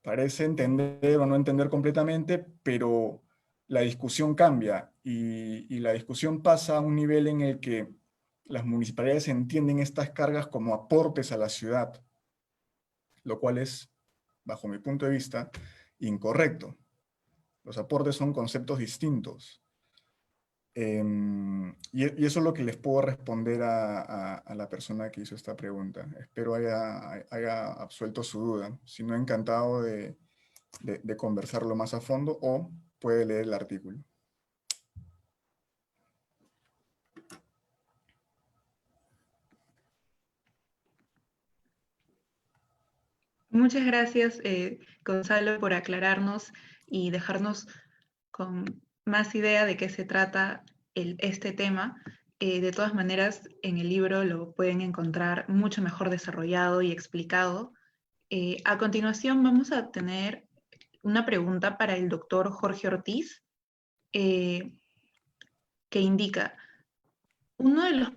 parece entender o no entender completamente, pero la discusión cambia y la discusión pasa a un nivel en el que las municipalidades entienden estas cargas como aportes a la ciudad, lo cual es, bajo mi punto de vista, incorrecto. Los aportes son conceptos distintos. Y eso es lo que les puedo responder a la persona que hizo esta pregunta. Espero haya absuelto su duda. Si no, encantado de conversarlo más a fondo, o puede leer el artículo. Muchas gracias, Gonzalo, por aclararnos y dejarnos con más idea de qué se trata este tema. De todas maneras, en el libro lo pueden encontrar mucho mejor desarrollado y explicado. A continuación vamos a tener una pregunta para el doctor Jorge Ortiz, que indica: uno de los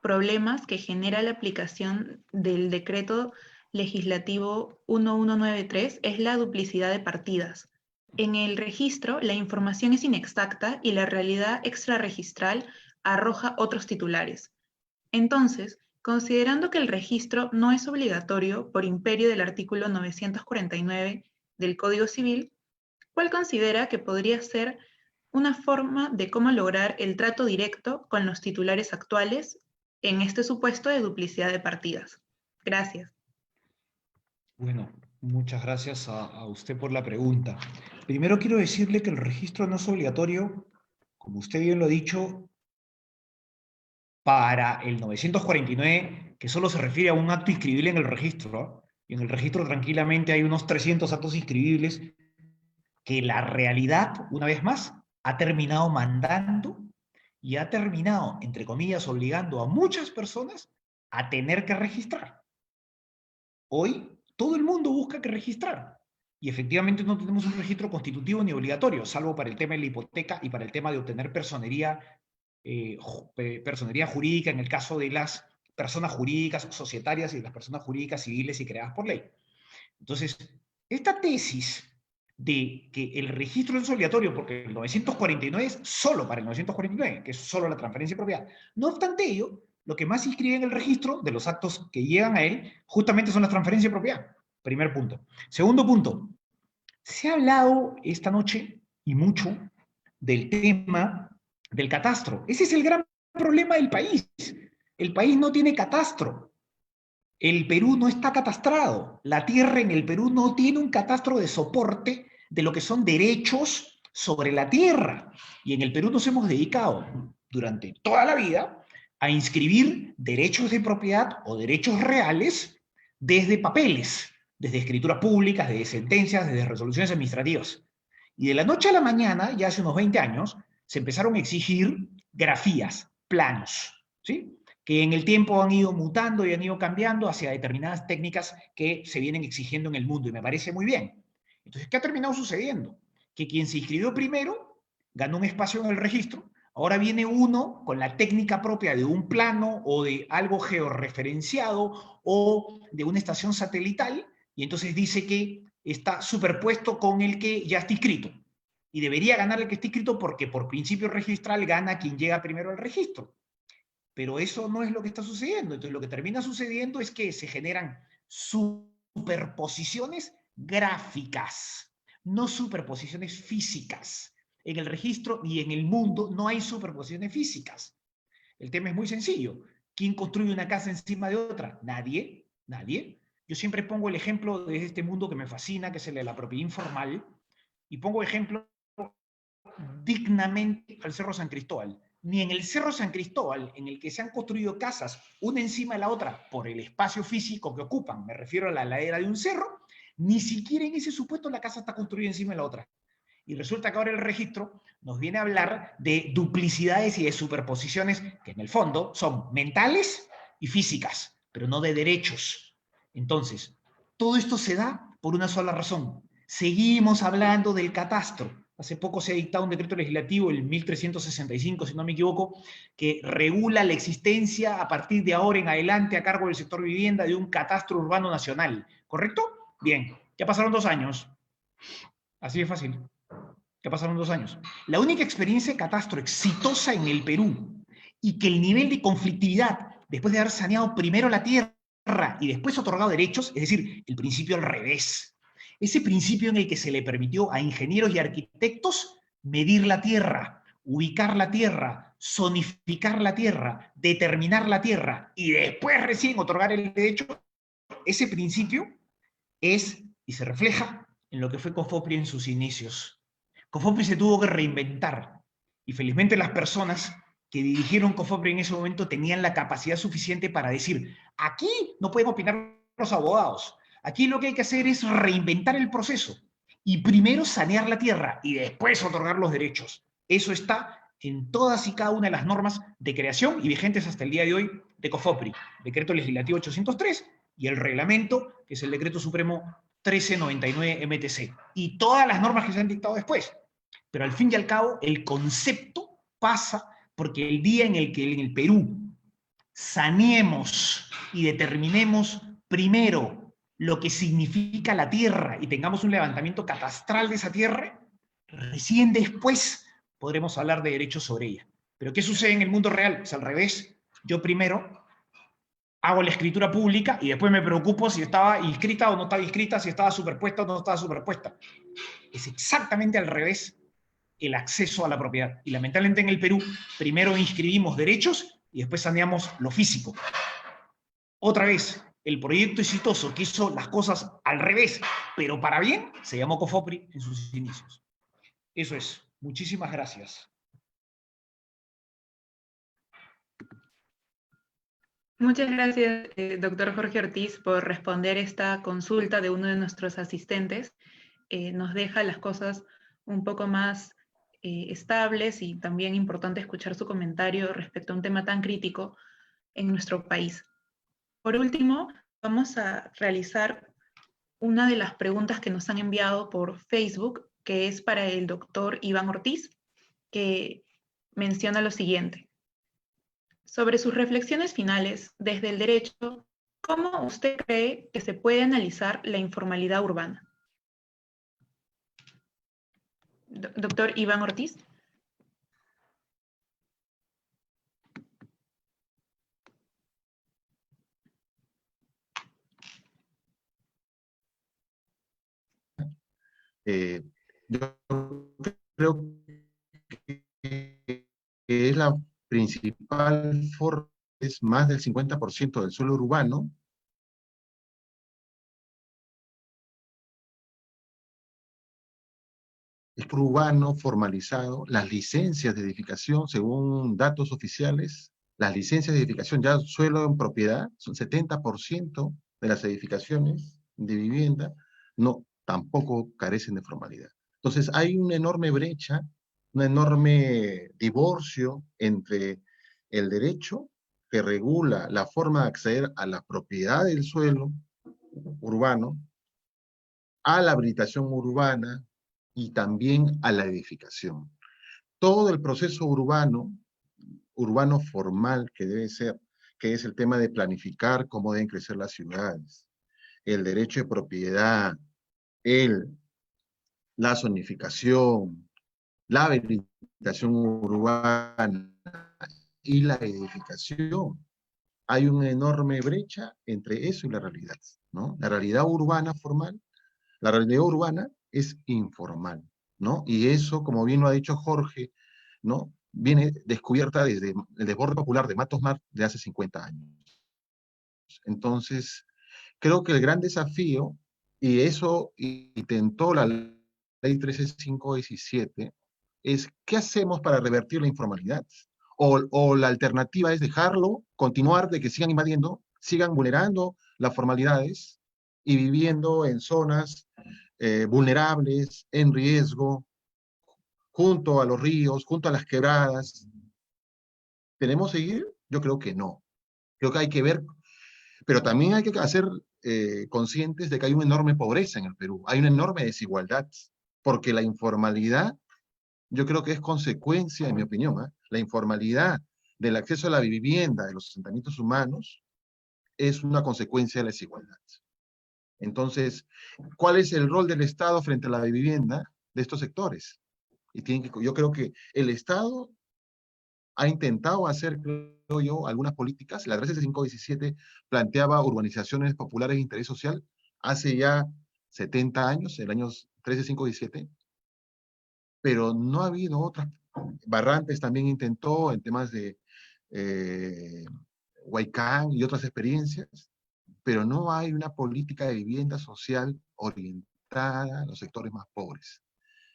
problemas que genera la aplicación del decreto legislativo 1193 es la duplicidad de partidas. En el registro, la información es inexacta y la realidad extrarregistral arroja otros titulares. Entonces, considerando que el registro no es obligatorio por imperio del artículo 949 del Código Civil, ¿cuál considera que podría ser una forma de cómo lograr el trato directo con los titulares actuales en este supuesto de duplicidad de partidas? Gracias. Bueno, muchas gracias a usted por la pregunta. Primero quiero decirle que el registro no es obligatorio, como usted bien lo ha dicho, para el 949, que solo se refiere a un acto inscribible en el registro, ¿no? Y en el registro tranquilamente hay unos 300 actos inscribibles que la realidad, una vez más, ha terminado mandando y ha terminado, entre comillas, obligando a muchas personas a tener que registrar. Hoy todo el mundo busca que registrar. Y efectivamente no tenemos un registro constitutivo ni obligatorio, salvo para el tema de la hipoteca y para el tema de obtener personería jurídica en el caso de las personas jurídicas societarias y de las personas jurídicas civiles y creadas por ley. Entonces, esta tesis de que el registro es obligatorio porque el 949 es solo para el 949, que es solo la transferencia de propiedad. No obstante ello, lo que más se inscribe en el registro de los actos que llegan a él justamente son las transferencias de propiedad. Primer punto. Segundo punto. Se ha hablado esta noche y mucho del tema del catastro. Ese es el gran problema del país. El país no tiene catastro. El Perú no está catastrado. La tierra en el Perú no tiene un catastro de soporte de lo que son derechos sobre la tierra. Y en el Perú nos hemos dedicado durante toda la vida a inscribir derechos de propiedad o derechos reales desde papeles, desde escrituras públicas, desde sentencias, desde resoluciones administrativas. Y de la noche a la mañana, ya hace unos 20 años, se empezaron a exigir grafías, planos, ¿sí? Que en el tiempo han ido mutando y han ido cambiando hacia determinadas técnicas que se vienen exigiendo en el mundo, y me parece muy bien. Entonces, ¿qué ha terminado sucediendo? Que quien se inscribió primero ganó un espacio en el registro. Ahora viene uno con la técnica propia de un plano o de algo georreferenciado o de una estación satelital, y entonces dice que está superpuesto con el que ya está inscrito. Y debería ganar el que está inscrito porque por principio registral gana quien llega primero al registro. Pero eso no es lo que está sucediendo. Entonces lo que termina sucediendo es que se generan superposiciones gráficas, no superposiciones físicas. En el registro y en el mundo no hay superposiciones físicas. El tema es muy sencillo. ¿Quién construye una casa encima de otra? Nadie, nadie. Yo siempre pongo el ejemplo de este mundo que me fascina, que es el de la propiedad informal, y pongo ejemplo dignamente al Cerro San Cristóbal. Ni en el Cerro San Cristóbal, en el que se han construido casas una encima de la otra por el espacio físico que ocupan, me refiero a la ladera de un cerro, ni siquiera en ese supuesto la casa está construida encima de la otra. Y resulta que ahora el registro nos viene a hablar de duplicidades y de superposiciones que en el fondo son mentales y físicas, pero no de derechos. Entonces, todo esto se da por una sola razón. Seguimos hablando del catastro. Hace poco se ha dictado un decreto legislativo, el 1365, si no me equivoco, que regula la existencia a partir de ahora en adelante a cargo del sector vivienda de un catastro urbano nacional. ¿Correcto? Bien, ya pasaron 2 años. Así de fácil. Ya pasaron 2 años. La única experiencia de catastro exitosa en el Perú y que el nivel de conflictividad, después de haber saneado primero la tierra y después otorgado derechos, es decir, el principio al revés. Ese principio en el que se le permitió a ingenieros y arquitectos medir la tierra, ubicar la tierra, zonificar la tierra, determinar la tierra y después recién otorgar el derecho, ese principio es y se refleja en lo que fue COFOPRI en sus inicios. COFOPRI se tuvo que reinventar y felizmente las personas que dirigieron COFOPRI en ese momento tenían la capacidad suficiente para decir, aquí no pueden opinar los abogados, aquí lo que hay que hacer es reinventar el proceso y primero sanear la tierra y después otorgar los derechos. Eso está en todas y cada una de las normas de creación y vigentes hasta el día de hoy de COFOPRI, Decreto Legislativo 803 y el reglamento, que es el Decreto Supremo 1399 MTC, y todas las normas que se han dictado después. Pero al fin y al cabo, el concepto pasa porque el día en el que en el Perú saneemos y determinemos primero lo que significa la tierra y tengamos un levantamiento catastral de esa tierra, recién después podremos hablar de derechos sobre ella. Pero ¿qué sucede en el mundo real? Es al revés. Yo primero hago la escritura pública y después me preocupo si estaba inscrita o no estaba inscrita, si estaba superpuesta o no estaba superpuesta. Es exactamente al revés el acceso a la propiedad. Y lamentablemente en el Perú, primero inscribimos derechos y después saneamos lo físico. Otra vez, el proyecto exitoso que hizo las cosas al revés, pero para bien, se llamó COFOPRI en sus inicios. Eso es. Muchísimas gracias. Muchas gracias, doctor Jorge Ortiz, por responder esta consulta de uno de nuestros asistentes. Nos deja las cosas un poco más estables y también importante escuchar su comentario respecto a un tema tan crítico en nuestro país. Por último, vamos a realizar una de las preguntas que nos han enviado por Facebook, que es para el doctor Iván Ortiz, que menciona lo siguiente. Sobre sus reflexiones finales desde el derecho, ¿cómo usted cree que se puede analizar la informalidad urbana? Doctor Iván Ortiz. Yo creo que es la principal forma, es más del 50% del suelo urbano es urbano formalizado. Las licencias de edificación, según datos oficiales, las licencias de edificación ya suelo en propiedad, son 70% de las edificaciones de vivienda, no, tampoco carecen de formalidad. Entonces hay una enorme brecha, un enorme divorcio entre el derecho que regula la forma de acceder a la propiedad del suelo urbano, a la habilitación urbana y también a la edificación. Todo el proceso urbano formal que debe ser, que es el tema de planificar cómo deben crecer las ciudades, el derecho de propiedad, la zonificación, la habilitación urbana y la edificación. Hay una enorme brecha entre eso y la realidad, ¿no? La realidad urbana formal, la realidad urbana es informal, ¿no? Y eso, como bien lo ha dicho Jorge, ¿no? viene descubierta desde el desborde popular de Matos Mar de hace 50 años. Entonces, creo que el gran desafío, y eso intentó la ley 13517, es ¿qué hacemos para revertir la informalidad? O la alternativa es dejarlo, continuar de que sigan invadiendo, sigan vulnerando las formalidades y viviendo en zonas vulnerables, en riesgo, junto a los ríos, junto a las quebradas. ¿Tenemos que seguir? Yo creo que no. Creo que hay que ver, pero también hay que hacer conscientes de que hay una enorme pobreza en el Perú, hay una enorme desigualdad, porque la informalidad, yo creo que es consecuencia, en mi opinión, la informalidad del acceso a la vivienda, de los asentamientos humanos, es una consecuencia de la desigualdad. Entonces, ¿cuál es el rol del Estado frente a la vivienda de estos sectores? Y yo creo que el Estado ha intentado hacer, creo yo, algunas políticas. La 13517 planteaba urbanizaciones populares de interés social hace ya 70 años, el año 13517, pero no ha habido otras. Barrantes también intentó en temas de Huaycán y otras experiencias, pero no hay una política de vivienda social orientada a los sectores más pobres.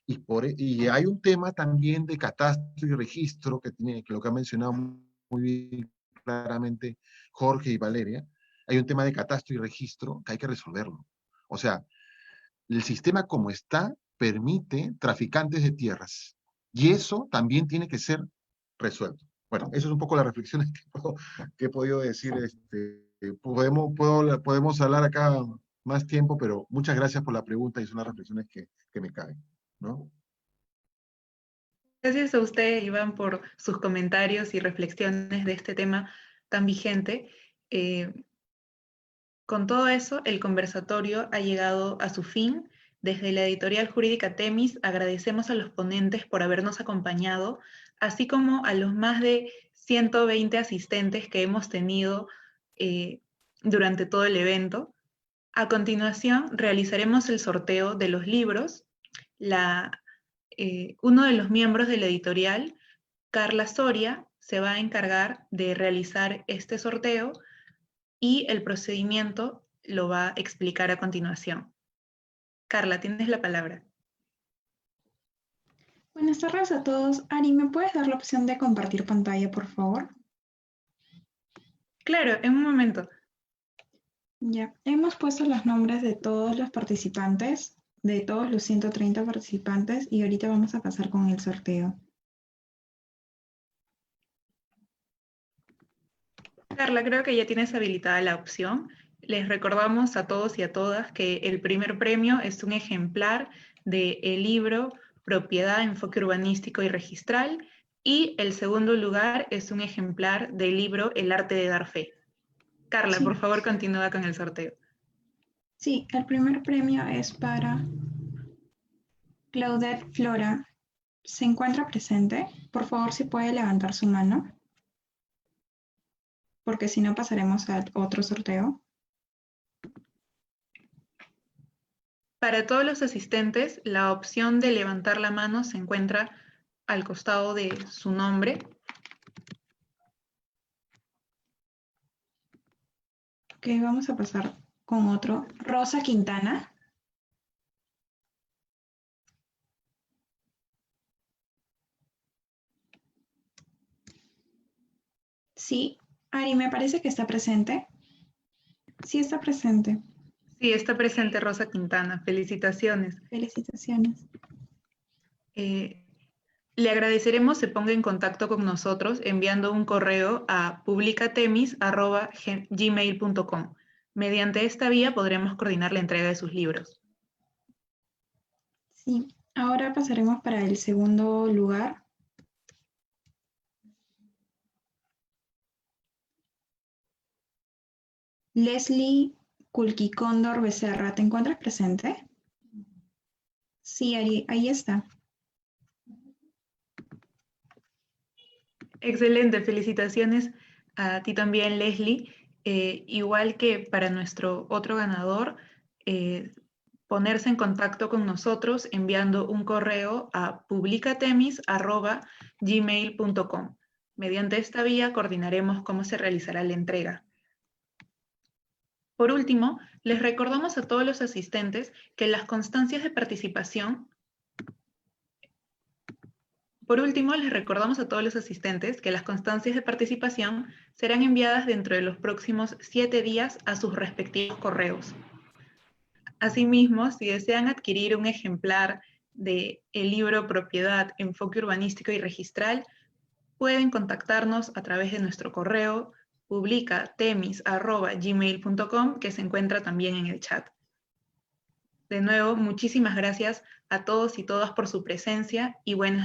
Y hay un tema también de catastro y registro, que lo que ha mencionado muy bien claramente Jorge y Valeria. Hay un tema de catastro y registro que hay que resolverlo. O sea, el sistema como está permite traficantes de tierras. Y eso también tiene que ser resuelto. Bueno, eso es un poco las reflexiones que he podido decir. Podemos hablar acá más tiempo, pero muchas gracias por la pregunta y son las reflexiones que me caben, ¿no? Gracias a usted, Iván, por sus comentarios y reflexiones de este tema tan vigente. Con todo eso, el conversatorio ha llegado a su fin. Desde la editorial jurídica Temis agradecemos a los ponentes por habernos acompañado, así como a los más de 120 asistentes que hemos tenido durante todo el evento. A continuación, realizaremos el sorteo de los libros. Uno de los miembros de la editorial, Carla Soria, se va a encargar de realizar este sorteo y el procedimiento lo va a explicar a continuación. Carla, tienes la palabra. Buenas tardes a todos. Ari, ¿me puedes dar la opción de compartir pantalla, por favor? Claro, en un momento. Ya, hemos puesto los nombres de todos los participantes, de todos los 130 participantes, y ahorita vamos a pasar con el sorteo. Carla, creo que ya tienes habilitada la opción. Les recordamos a todos y a todas que el primer premio es un ejemplar del libro Propiedad, Enfoque Urbanístico y Registral, y el segundo lugar es un ejemplar del libro El Arte de Dar Fe. Carla, Sí. Por favor, continúa con el sorteo. Sí, el primer premio es para Claudette Flora. ¿Se encuentra presente? Por favor, si puede levantar su mano, porque si no pasaremos a otro sorteo. Para todos los asistentes, la opción de levantar la mano se encuentra al costado de su nombre. Ok, vamos a pasar con otro. Rosa Quintana. Sí, Ari, me parece que está presente. Sí, está presente. Sí, está presente Rosa Quintana. Felicitaciones. Felicitaciones. Le agradeceremos se ponga en contacto con nosotros enviando un correo a publicatemis@gmail.com. Mediante esta vía podremos coordinar la entrega de sus libros. Sí, ahora pasaremos para el segundo lugar. Leslie Culquicóndor Becerra, ¿te encuentras presente? Sí, Ari, ahí está. Excelente, felicitaciones a ti también, Leslie. Igual que para nuestro otro ganador, ponerse en contacto con nosotros enviando un correo a publicatemis@gmail.com. Mediante esta vía coordinaremos cómo se realizará la entrega. Por último, les recordamos a todos los asistentes que las constancias de participación serán enviadas dentro de los próximos 7 días a sus respectivos correos. Asimismo, si desean adquirir un ejemplar del libro Propiedad, Enfoque Urbanístico y Registral, pueden contactarnos a través de nuestro correo publicatemis@gmail.com, que se encuentra también en el chat. De nuevo, muchísimas gracias a todos y todas por su presencia y buenas